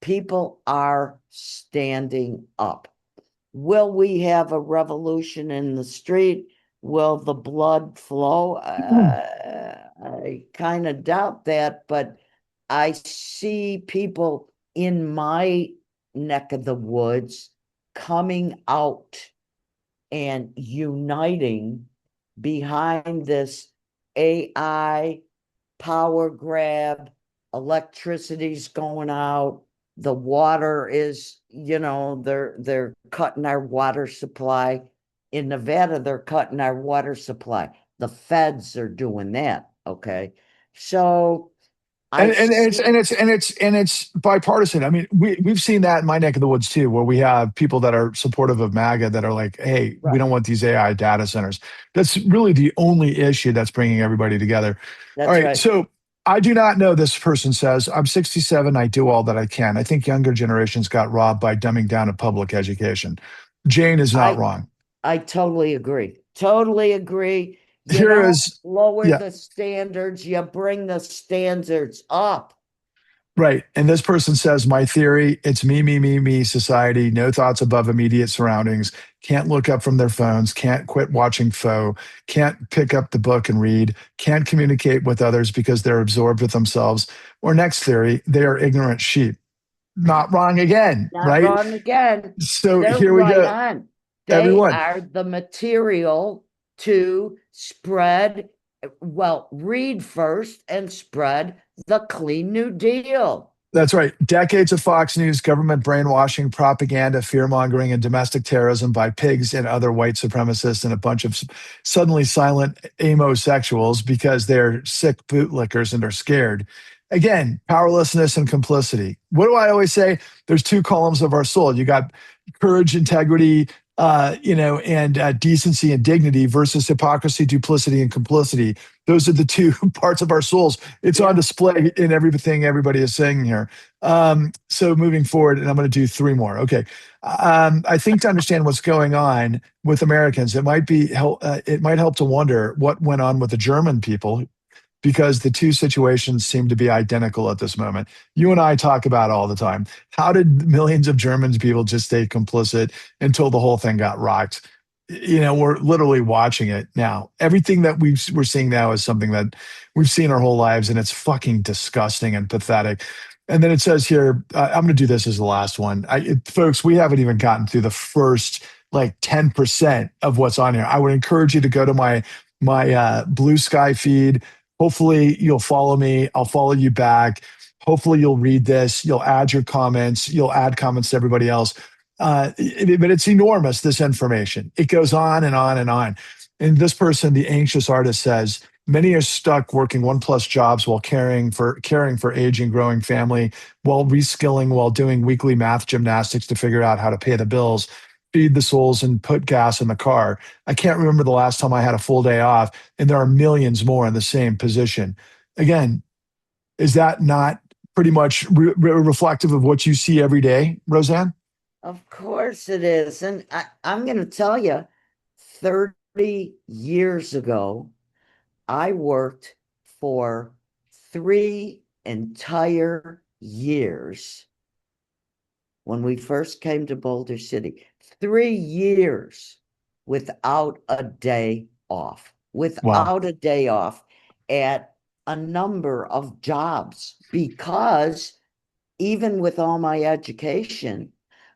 People are standing up. Will we have a revolution in the street? Will the blood flow? I kind of doubt that, but I see people in my neck of the woods coming out and uniting behind this AI power grab, electricity's going out, the water is, they're cutting our water supply. In Nevada, they're cutting our water supply. The feds are doing that. Okay. So I see. And it's bipartisan. I mean, we've seen that in my neck of the woods too, where we have people that are supportive of MAGA that are like, "Hey, we Right. don't want these AI data centers." That's really the only issue that's bringing everybody together. All That's right, right. so I do not know. This person says, "I'm 67. I do all that I can. I think younger generations got robbed by dumbing down a public education." Jane is not I wrong. I totally agree. Totally agree. You Here don't is, lower yeah, the standards, you bring the standards up. Right. And this person says, my theory, it's me, society, no thoughts above immediate surroundings, can't look up from their phones, can't quit watching faux, can't pick up the book and read, can't communicate with others because they're absorbed with themselves. Or next theory, they are ignorant sheep. Not wrong again, Not right? wrong again. So They're here we right go. on. They Everyone, are the material to spread, well, read first and spread the clean New Deal. that's right. Decades of Fox News government brainwashing, propaganda, fear mongering, and domestic terrorism by pigs and other white supremacists and a bunch of suddenly silent amosexuals because they're sick bootlickers and are scared. Again, powerlessness and complicity. What do I always say? There's two columns of our soul. You got courage, integrity, and decency and dignity versus hypocrisy, duplicity, and complicity. Those are the two parts of our souls. It's on Yeah, display in everything everybody is saying here. So moving forward, and I'm going to do three more. Okay. I think to understand what's going on with Americans, it might help to wonder what went on with the German people because the two situations seem to be identical at this moment. You and I talk about it all the time. How did millions of Germans people just stay complicit until the whole thing got rocked? We're literally watching it now. Everything that we're seeing now is something that we've seen our whole lives, and it's fucking disgusting and pathetic. And then it says here, I'm going to do this as the last one. Folks, we haven't even gotten through the first like 10% of what's on here. I would encourage you to go to my BlueSky feed. Hopefully, you'll follow me. I'll follow you back. Hopefully, you'll read this. You'll add your comments. You'll add comments to everybody else. But it's enormous, this information. It goes on and on and on. And this person, the anxious artist, says many are stuck working one plus jobs while caring for aging, growing family, while reskilling, while doing weekly math gymnastics to figure out how to pay the bills, feed the souls, and put gas in the car. I can't remember the last time I had a full day off, and there are millions more in the same position. Again, is that not pretty much reflective of what you see every day, Roseanne? of course it is. And I'm going to tell you, 30 years ago, I worked for 3 entire years when we first came to Boulder City. 3 years without a day off, Wow. without a day off at a number of jobs because even with all my education,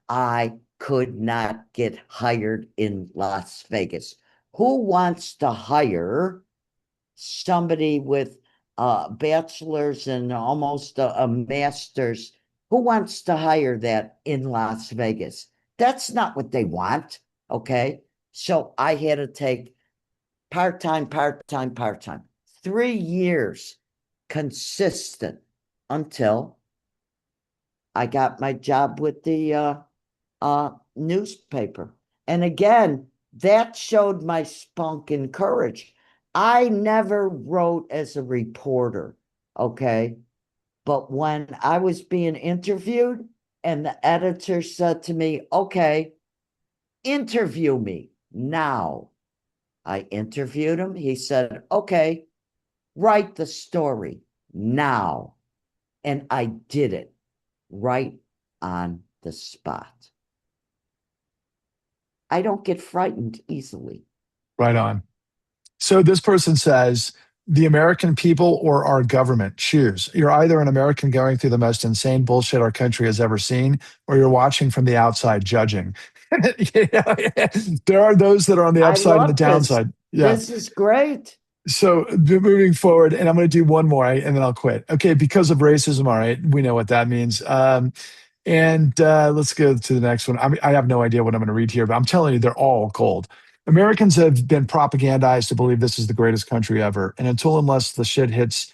I could not get hired in Las Vegas. Who wants to hire somebody with a bachelor's and almost a master's? Who wants to hire that in Las Vegas? That's not what they want. Okay. So I had to take part time, part time, part time. 3 years consistent until I got my job with the newspaper. And again, that showed my spunk and courage. I never wrote as a reporter, okay? But when I was being interviewed and the editor said to me, okay, interview me now. I interviewed him. He said, okay, write the story now. And I did it right on the spot. I don't get frightened easily. Right on. So this person says, the American people or our government, choose. You're either an American going through the most insane bullshit our country has ever seen, or you're watching from the outside judging. There are those that are on the I upside and the love this. downside. Yeah. This is great. So moving forward, and I'm going to do one more, and then I'll quit. Okay, because of racism. All right, we know what that means. And let's go to the next one. I have no idea what I'm going to read here, but I'm telling you, they're all cold. Americans have been propagandized to believe this is the greatest country ever, and unless the shit hits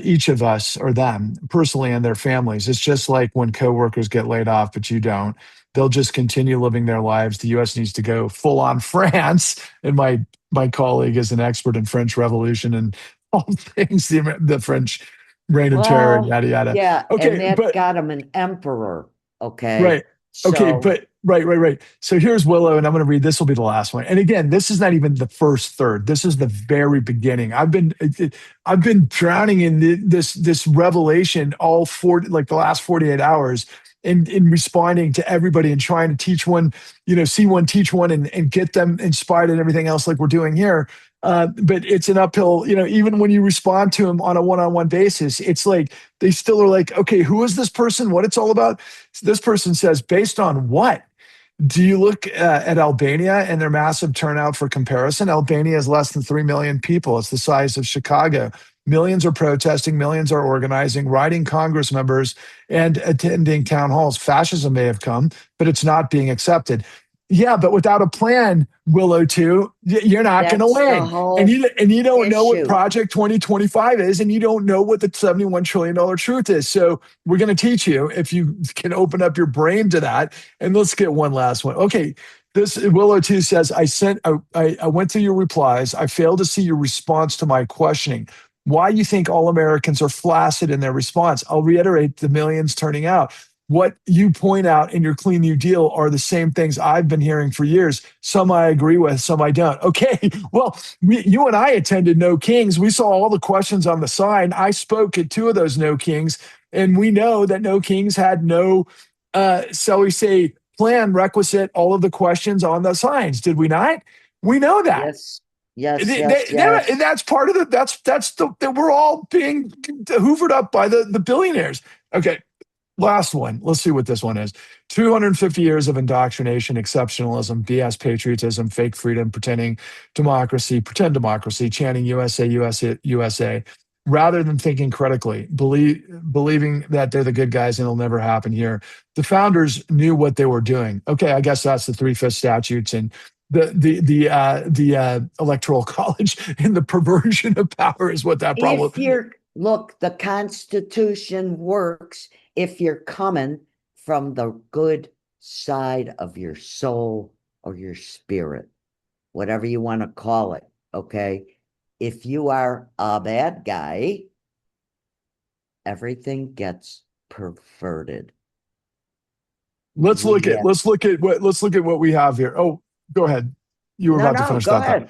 each of us or them personally and their families. It's just like when coworkers get laid off, but you don't. They'll just continue living their lives. The U.S. needs to go full on France. And my colleague is an expert in French Revolution and all things the French reign of terror, Well, yada yada. yeah, and Okay, that but got him an emperor. Okay. right. Okay, So but Right. So here's Willow, and I'm going to read. This will be the last one. And again, this is not even the first third. This is the very beginning. I've been drowning in this revelation all 40, like the last 48 hours, in responding to everybody and trying to teach one, see one, teach one, and get them inspired and everything else like we're doing here. But it's an uphill, even when you respond to them on a one-on-one basis, it's like they still are like, okay, who is this person? What it's all about? This person says, based on what? Do you look at Albania and their massive turnout for comparison? Albania is less than 3 million people. It's the size of Chicago. Millions are protesting, millions are organizing, writing Congress members, and attending town halls. Fascism may have come, but it's not being accepted. Yeah, but without a plan, Willow, too, you're not going to That's the win. whole And you don't know what issue. Project 2025 is, and you don't know what the $71 trillion truth is. So we're going to teach you if you can open up your brain to that. And let's get one last one. Okay. This Willow 2 says, I went through your replies. I failed to see your response to my questioning. Why you think all Americans are flaccid in their response? I'll reiterate the millions turning out. What you point out in your Clean New Deal are the same things I've been hearing for years. Some I agree with, some I don't. Okay, well, you and I attended No Kings. We saw all the questions on the sign. I spoke at 2 of those No Kings, and we know that No Kings had no, shall we say, plan requisite all of the questions on the signs. Did we not? We know that. Yes. And that's part of that we're all being hoovered up by the billionaires. Okay. Last one. Let's see what this one is. 250 years of indoctrination, exceptionalism, BS patriotism, fake freedom, pretend democracy, chanting USA, USA, USA, rather than thinking critically, believing that they're the good guys and it'll never happen here. The founders knew what they were doing. Okay, I guess that's the 3/5 statutes and the electoral college and the perversion of power is what that problem. Look, the Constitution works if you're coming from the good side of your soul or your spirit, whatever you want to call it. Okay. If you are a bad guy, everything gets perverted. Let's look at what we have here. Oh, go ahead. You were about to finish that thought.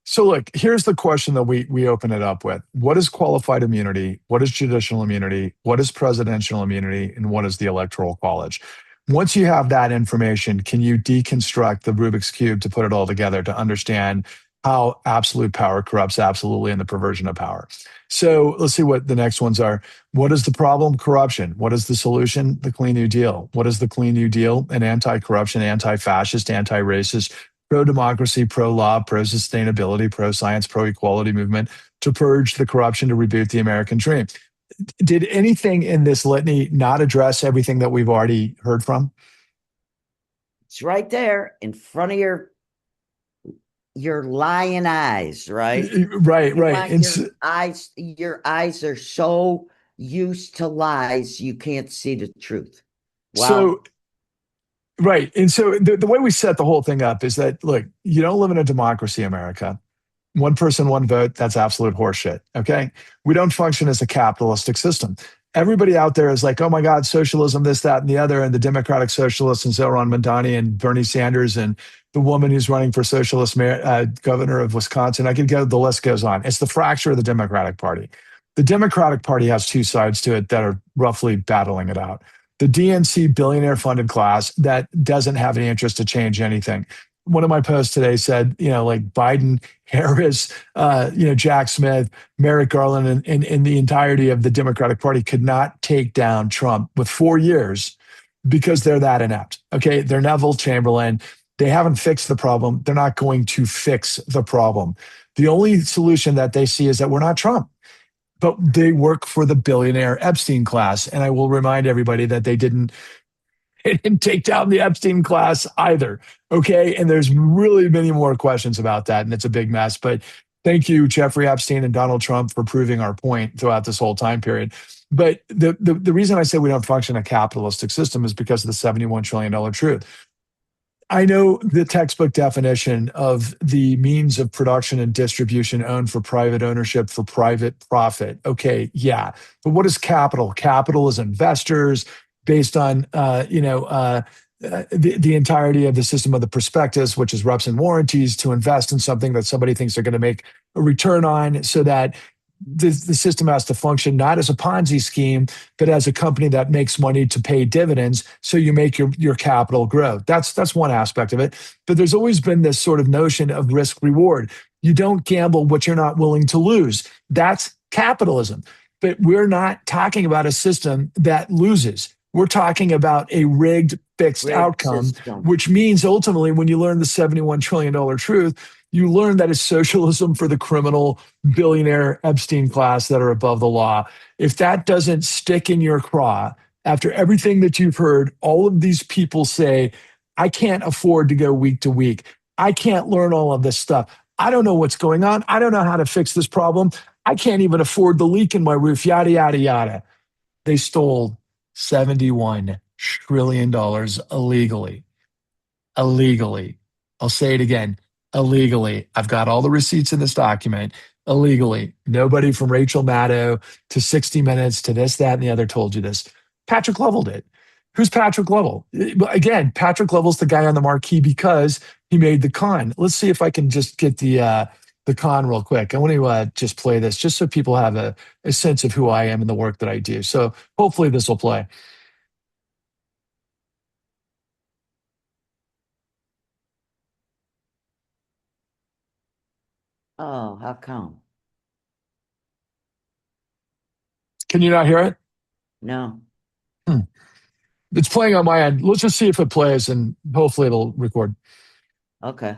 So look, here's the question that we open it up with. What is qualified immunity? What is judicial immunity? What is presidential immunity? And what is the electoral college? Once you have that information, can you deconstruct the Rubik's Cube to put it all together to understand how absolute power corrupts absolutely and the perversion of power? So let's see what the next ones are. What is the problem? Corruption. What is the solution? The Clean New Deal. What is the Clean New Deal? An anti-corruption, anti-fascist, anti-racist, pro-democracy, pro-law, pro-sustainability, pro-science, pro-equality movement to purge the corruption, to reboot the American dream. Did anything in this litany not address everything that we've already heard from? It's right there in front of your lying eyes, right? Right. Your eyes are so used to lies, you can't see the truth. Wow. So, right. And so the way we set the whole thing up is that, look, you don't live in a democracy, America. One person, one vote, that's absolute horseshit. Okay. We don't function as a capitalistic system. Everybody out there is like, oh my God, socialism, this, that, and the other, and the democratic socialists and Zoran Mandani and Bernie Sanders and the woman who's running for socialist governor of Wisconsin. I could go, the list goes on. It's the fracture of the Democratic Party. The Democratic Party has 2 sides to it that are roughly battling it out. The DNC billionaire funded class that doesn't have any interest to change anything. One of my posts today said, like Biden, Harris, Jack Smith, Merrick Garland, and the entirety of the Democratic Party could not take down Trump with 4 years because they're that inept. Okay. They're Neville Chamberlain. They haven't fixed the problem. They're not going to fix the problem. The only solution that they see is that we're not Trump. But they work for the billionaire Epstein class. And I will remind everybody that they didn't take down the Epstein class either. Okay. And there's really many more questions about that. And it's a big mess. But thank you, Jeffrey Epstein and Donald Trump, for proving our point throughout this whole time period. But the reason I say we don't function in a capitalistic system is because of the $71 trillion truth. I know the textbook definition of the means of production and distribution owned for private ownership for private profit. Okay, yeah. But what is capital? Capital is investors based on, the entirety of the system of the prospectus, which is reps and warranties, to invest in something that somebody thinks they're going to make a return on, so that the system has to function not as a Ponzi scheme, but as a company that makes money to pay dividends. So you make your capital grow. That's one aspect of it. But there's always been this sort of notion of risk reward. You don't gamble what you're not willing to lose. That's capitalism. But we're not talking about a system that loses. We're talking about a rigged, fixed outcome, system. which means ultimately, when you learn the $71 trillion truth, you learn that it's socialism for the criminal billionaire Epstein class that are above the law. If that doesn't stick in your craw, after everything that you've heard, all of these people say, I can't afford to go week to week. I can't learn all of this stuff. I don't know what's going on. I don't know how to fix this problem. I can't even afford the leak in my roof, yada, yada, yada. They stole $71 trillion illegally. Illegally. I'll say it again. Illegally. I've got all the receipts in this document. Illegally. Nobody from Rachel Maddow to 60 Minutes to this, that, and the other told you this. Patrick Lovell did. Who's Patrick Lovell? Again, Patrick Lovell's the guy on the marquee because he made the con. Let's see if I can just get the con real quick. I want to just play this just so people have a sense of who I am and the work that I do. So hopefully this will play. Oh, how come? Can you not hear it? No. Hmm. It's playing on my end. Let's just see if it plays and hopefully it'll record. Okay.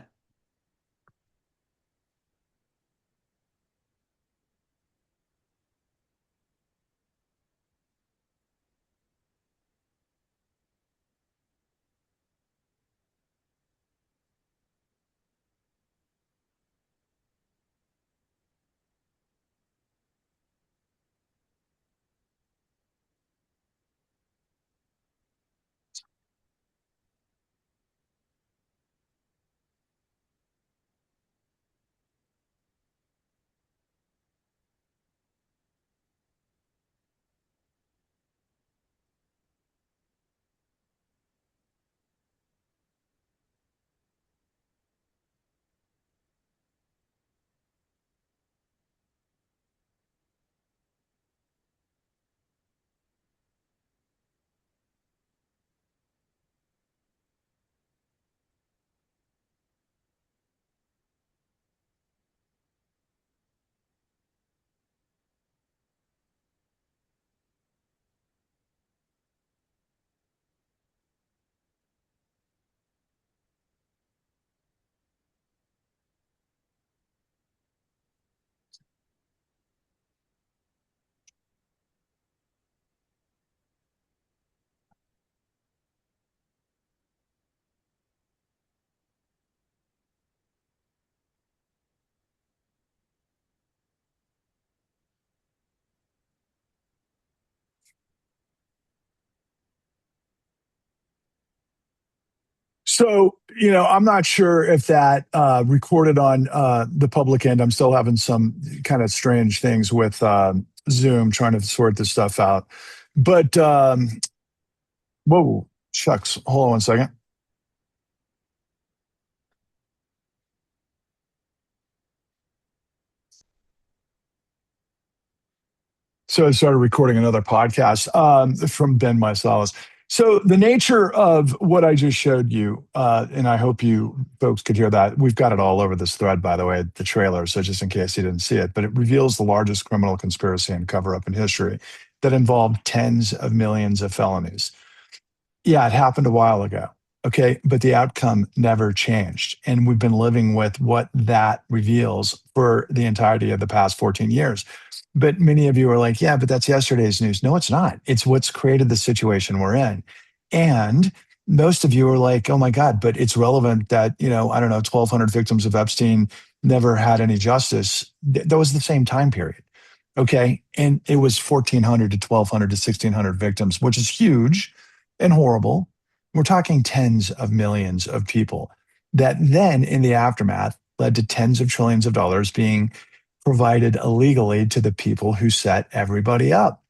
So, I'm not sure if that recorded on the public end. I'm still having some kind of strange things with Zoom trying to sort this stuff out. But, whoa, shucks. Hold on one second. So I started recording another podcast from Ben Meiselas. So the nature of what I just showed you, and I hope you folks could hear that. We've got it all over this thread, by the way, the trailer. So just in case you didn't see it, but it reveals the largest criminal conspiracy and cover-up in history that involved tens of millions of felonies. Yeah, it happened a while ago. Okay. But the outcome never changed. And we've been living with what that reveals for the entirety of the past 14 years. But many of you are like, yeah, but that's yesterday's news. No, it's not. It's what's created the situation we're in. And most of you are like, oh my God, but it's relevant that, I don't know, 1,200 victims of Epstein never had any justice. That was the same time period. Okay. And it was 1,400 to 1,200 to 1,600 victims, which is huge and horrible. We're talking tens of millions of people that then in the aftermath led to tens of trillions of dollars being provided illegally to the people who set everybody up.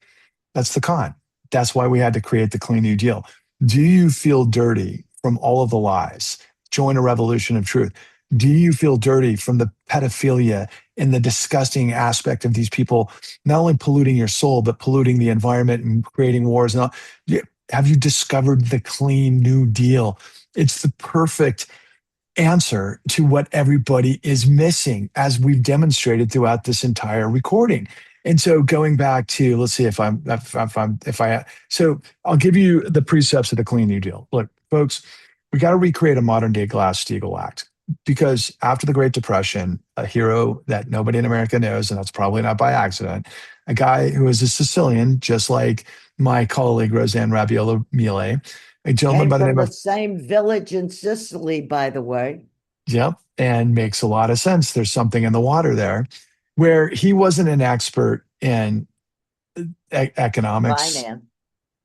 That's the con. That's why we had to create the Clean New Deal. Do you feel dirty from all of the lies? Join a revolution of truth. Do you feel dirty from the pedophilia and the disgusting aspect of these people, not only polluting your soul, but polluting the environment and creating wars and all? Have you discovered the clean new deal? It's the perfect answer to what everybody is missing, as we've demonstrated throughout this entire recording. And so going back to, let's see so I'll give you the precepts of the Clean New Deal. Look, folks, we got to recreate a modern day Glass-Steagall Act, because after the Great Depression, a hero that nobody in America knows, and that's probably not by accident, a guy who is a Sicilian, just like my colleague Roseanne Rabiolo Mille, a gentleman Came by the from name the of, same village in Sicily, by the way. yep, and makes a lot of sense. There's something in the water there, where he wasn't an expert in economics, Finance.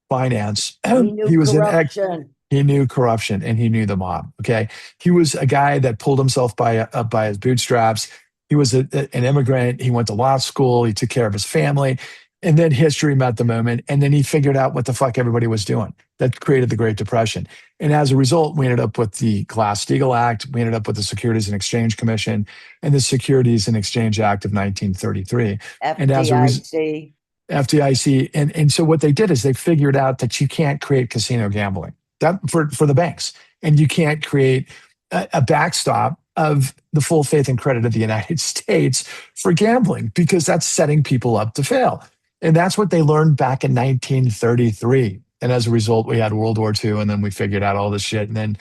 finance. He knew He was corruption. he knew corruption and he knew the mob. Okay, he was a guy that pulled himself up by his bootstraps. He was an immigrant. He went to law school. He took care of his family, and then history met the moment. And then he figured out what the fuck everybody was doing. That created the Great Depression. And as a result, we ended up with the Glass-Steagall Act. We ended up with the Securities and Exchange Commission and the Securities and Exchange Act of 1933. And as a result, FDIC. FDIC. And so what they did is they figured out that you can't create casino gambling that for the banks, and you can't create a backstop of the full faith and credit of the United States for gambling, because that's setting people up to fail. And that's what they learned back in 1933. And as a result, we had World War II, and then we figured out all this shit. And then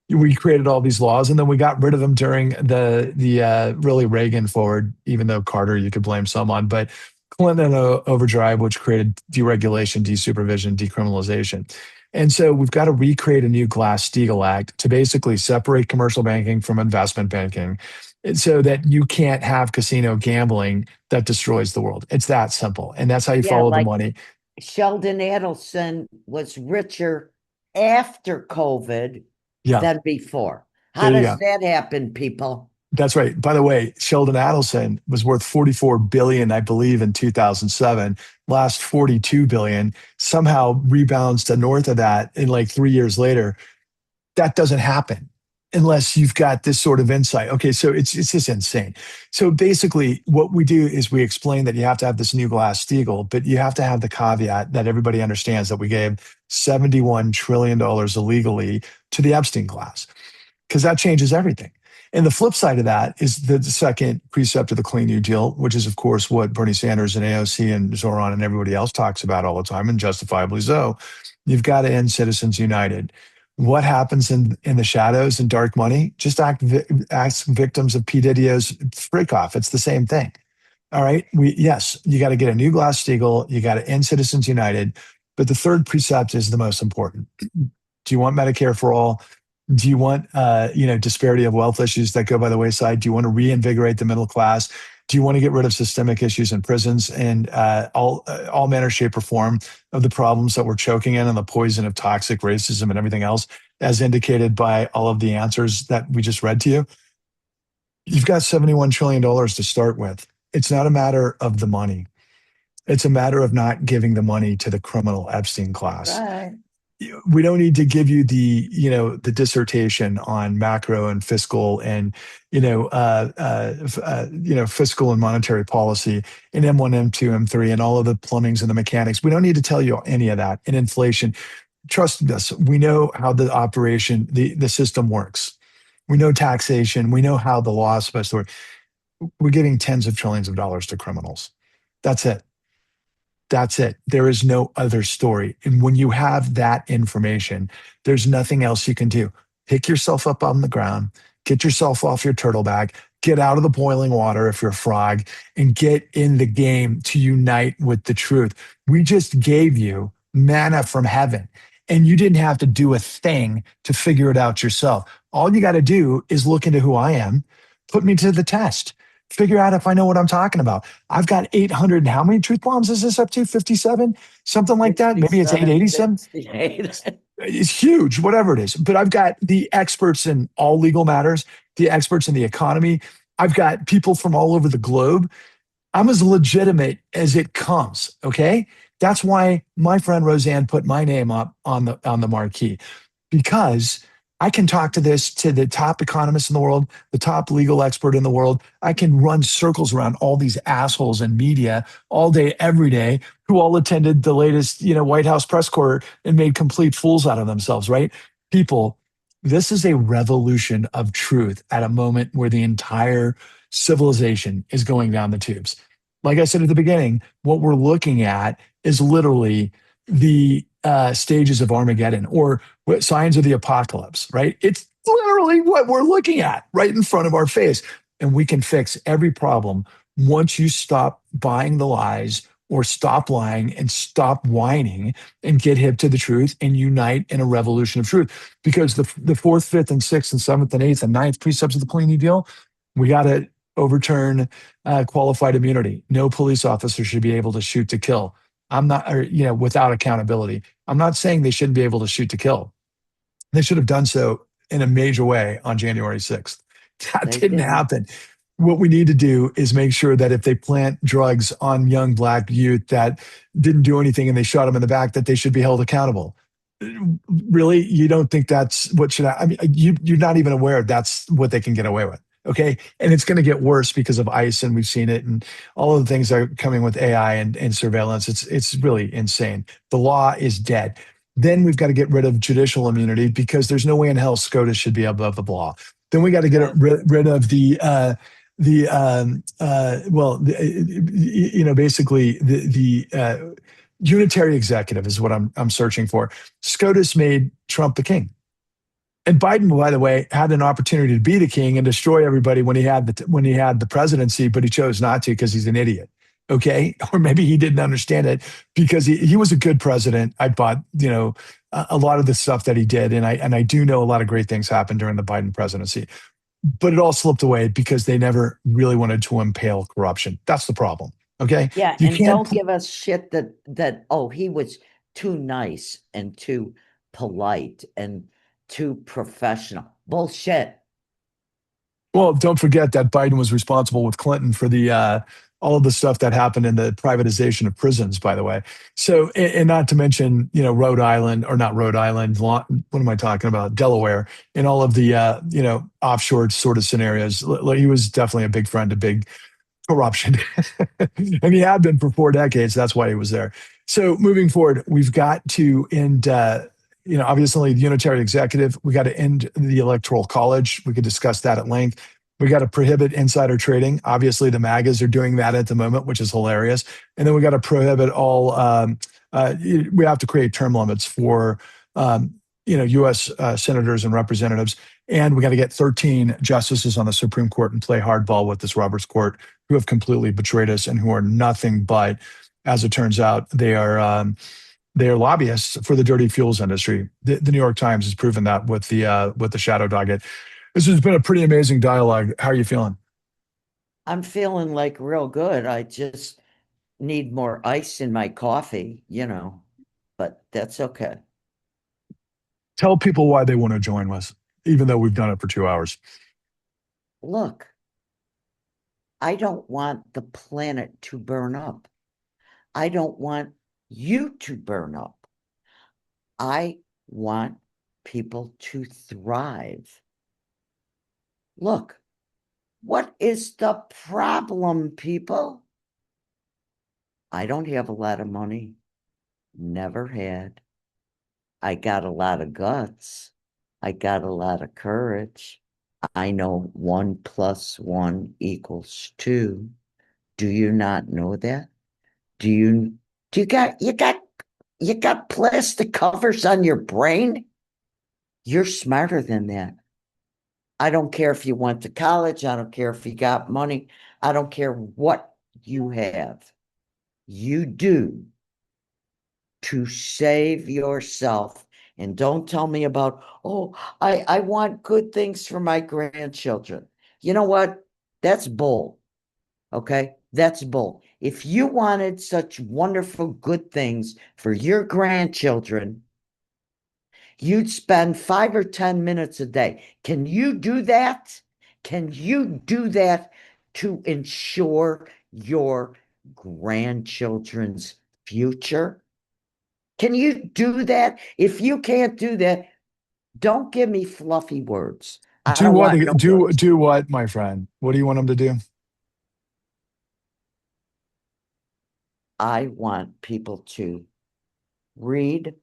we created all these laws, and then we got rid of them during the really Reagan forward, even though Carter, you could blame some on, but Clinton overdrive, which created deregulation, desupervision, decriminalization. And so we've got to recreate a new Glass-Steagall Act to basically separate commercial banking from investment banking, so that you can't have casino gambling that destroys the world. It's that simple. And that's how you follow the money. Sheldon Adelson was richer after COVID than before. How does that happen, people? That's right. By the way, Sheldon Adelson was worth 44 billion, I believe, in 2007. Last 42 billion, somehow rebounds to north of that in like 3 years later. That doesn't happen unless you've got this sort of insight. Okay, so it's just insane. So basically, what we do is we explain that you have to have this new Glass-Steagall, but you have to have the caveat that everybody understands that we gave $71 trillion illegally to the Epstein class, because that changes everything. And the flip side of that is the second precept of the Clean New Deal, which is, of course, what Bernie Sanders and AOC and Zoran and everybody else talks about all the time, and justifiably so. You've got to end Citizens United. What happens in the shadows and dark money? Just ask victims of P. Diddy's freak off. It's the same thing. All right. Yes, you got to get a new Glass-Steagall. You got to end Citizens United. But the third precept is the most important. Do you want Medicare for all? Do you want, disparity of wealth issues that go by the wayside? Do you want to reinvigorate the middle class? Do you want to get rid of systemic issues in prisons and all manner, shape, or form of the problems that we're choking in, and the poison of toxic racism and everything else, as indicated by all of the answers that we just read to you? You've got $71 trillion to start with. It's not a matter of the money. It's a matter of not giving the money to the criminal Epstein class. Right. We don't need to give you the dissertation on macro and fiscal and fiscal and monetary policy and M1, M2, M3 and all of the plumbings and the mechanics. We don't need to tell you any of that. And inflation, trust us, we know how the operation, the system works. We know taxation. We know how the law is supposed to work. We're giving tens of trillions of dollars to criminals. That's it. That's it. There is no other story. And when you have that information, there's nothing else you can do. Pick yourself up on the ground, get yourself off your turtle bag, get out of the boiling water if you're a frog, and get in the game to unite with the truth. We just gave you manna from heaven, and you didn't have to do a thing to figure it out yourself. All you got to do is look into who I am, put me to the test. Figure out if I know what I'm talking about. I've got 800. How many truth bombs is this up to? 57? Something like that. Maybe it's 887. It's huge, whatever it is. But I've got the experts in all legal matters, the experts in the economy. I've got people from all over the globe I'm as legitimate as it comes. Okay. That's why my friend Roseanne put my name up on the marquee, because I can talk to the top economist in the world, the top legal expert in the world. I can run circles around all these assholes in media all day, every day, who all attended the latest, White House press corps and made complete fools out of themselves, right? People, this is a revolution of truth at a moment where the entire civilization is going down the tubes. Like I said at the beginning, what we're looking at is literally the stages of Armageddon, or signs of the apocalypse, right? It's literally what we're looking at right in front of our face. And we can fix every problem once you stop buying the lies, or stop lying and stop whining, and get hip to the truth and unite in a revolution of truth. Because the fourth, fifth, and sixth, and seventh, and eighth, and ninth precepts of the Clean New Deal, we got to overturn qualified immunity. No police officer should be able to shoot to kill. I'm not, or, without accountability. I'm not saying they shouldn't be able to shoot to kill. They should have done so in a major way on January 6th. That They didn't didn't. happen. What we need to do is make sure that if they plant drugs on young black youth that didn't do anything and they shot them in the back, that they should be held accountable. Really? You don't think that's what should I mean, you're not even aware that's what they can get away with. Okay. And it's going to get worse because of ICE, and we've seen it, and all of the things that are coming with AI and surveillance. It's really insane. The law is dead. Then we've got to get rid of judicial immunity, because there's no way in hell SCOTUS should be above the law. Then we got to get Right. rid of basically the unitary executive is what I'm searching for. SCOTUS made Trump the king. And Biden, by the way, had an opportunity to be the king and destroy everybody when he had the presidency, but he chose not to because he's an idiot. Okay, or maybe he didn't understand it, because he was a good president. I bought a lot of the stuff that he did, and I do know a lot of great things happened during the Biden presidency, but it all slipped away because they never really wanted to impale corruption. That's the problem. Okay, Yeah, you and can't. don't give us shit that oh, he was too nice and too polite and too professional. Bullshit. Well, don't forget that Biden was responsible with Clinton for the all of the stuff that happened in the privatization of prisons, by the way. So, and not to mention, Rhode Island, or not Rhode Island, what am I talking about? Delaware, and all of the, offshore sort of scenarios. He was definitely a big friend to big corruption. And he had been for 4 decades. That's why he was there. So moving forward, we've got to end, obviously the unitary executive. We got to end the electoral college. We could discuss that at length. We got to prohibit insider trading. Obviously, the MAGAs are doing that at the moment, which is hilarious. And then we got to prohibit all. We have to create term limits for, U.S. Senators and representatives, and we got to get 13 justices on the Supreme Court and play hardball with this Roberts Court, who have completely betrayed us and who are nothing but, as it turns out, they are lobbyists for the dirty fuels industry. The New York Times has proven that with the shadow dog. This has been a pretty amazing dialogue. How are you feeling? I'm feeling like real good. I just need more ice in my coffee, but that's okay. Tell people why they want to join us, even though we've done it for 2 hours. Look, I don't want the planet to burn up. I don't want you to burn up. I want people to thrive. Look, what is the problem, people? I don't have a lot of money. Never had. I got a lot of guts. I got a lot of courage. I know 1 + 1 = 2. Do you not know that? Do you do you got plastic covers on your brain? You're smarter than that. I don't care if you went to college. I don't care if you got money. I don't care what you have. You do to save yourself. And don't tell me about, oh, I want good things for my grandchildren. You know what? That's bull. Okay. That's bull. If you wanted such wonderful good things for your grandchildren, you'd spend 5 or 10 minutes a day. Can you do that? Can you do that to ensure your grandchildren's future? Can you do that? If you can't do that, don't give me fluffy words. I Do don't what? want no Do words. do what, my friend? What do you want them to do? I want people to read,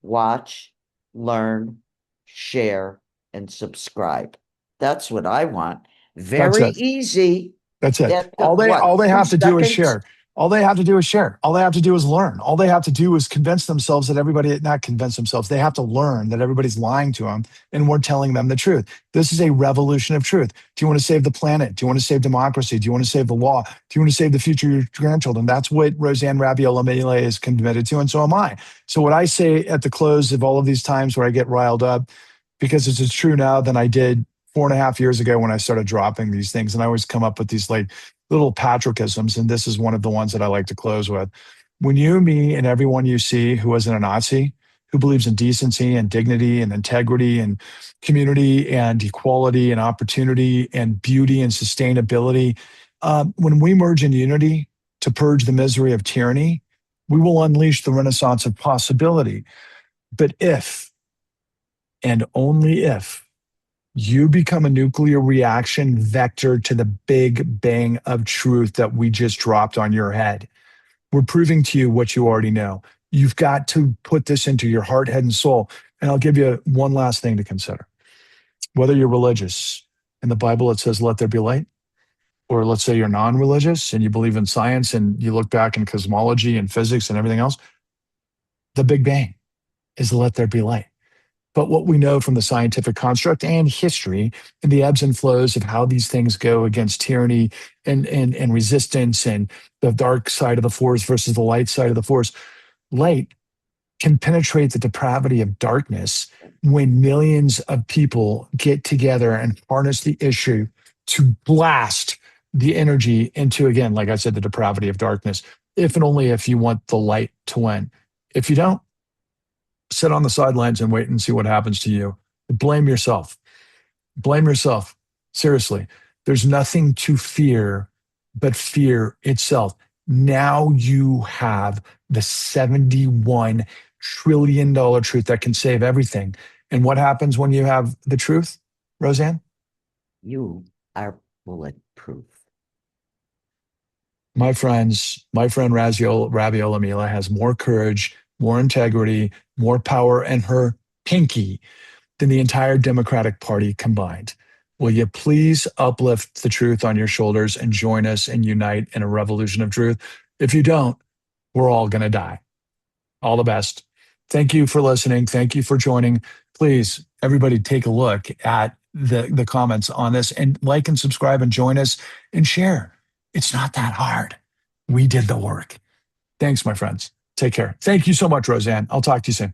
watch, learn, share, and subscribe. That's what I want. That's Very it. easy. That's it. That took what, All they two have to do is seconds? share. All they have to do is share. All they have to do is learn. All they have to do is convince themselves that everybody, not convince themselves, they have to learn that everybody's lying to them and we're telling them the truth. This is a revolution of truth. Do you want to save the planet? Do you want to save democracy? Do you want to save the law? Do you want to save the future of your grandchildren? That's what Roseanne Rabiola Mele is committed to, and so am I. So what I say at the close of all of these times where I get riled up, because it's as true now than I did 4.5 years ago when I started dropping these things. And I always come up with these like little patriotisms. And this is one of the ones that I like to close with. When you, me, and everyone you see who isn't a Nazi, who believes in decency and dignity and integrity and community and equality and opportunity and beauty and sustainability, when we merge in unity to purge the misery of tyranny, we will unleash the renaissance of possibility. But if, and only if, you become a nuclear reaction vector to the big bang of truth that we just dropped on your head, we're proving to you what you already know. You've got to put this into your heart, head, and soul. And I'll give you one last thing to consider. Whether you're religious, in the Bible it says, let there be light, or let's say you're non religious and you believe in science and you look back in cosmology and physics and everything else, the Big Bang is let there be light. But what we know from the scientific construct and history and the ebbs and flows of how these things go against tyranny and resistance and the dark side of the force versus the light side of the force, light can penetrate the depravity of darkness when millions of people get together and harness the issue to blast the energy into, again, like I said, the depravity of darkness, if and only if you want the light to win. If you don't, sit on the sidelines and wait and see what happens to you. Blame yourself. Blame yourself. Seriously. There's nothing to fear but fear itself. Now you have the $71 trillion truth that can save everything. And what happens when you have the truth, Roseanne? You are bulletproof. My friends, my friend Rabiola Mila has more courage, more integrity, more power in her pinky than the entire Democratic Party combined. Will you please uplift the truth on your shoulders and join us and unite in a revolution of truth? If you don't, we're all going to die. All the best. Thank you for listening. Thank you for joining. Please, everybody, take a look at the comments on this and like and subscribe and join us and share. It's not that hard. We did the work. Thanks, my friends. Take care. Thank you so much, Roseanne. I'll talk to you soon.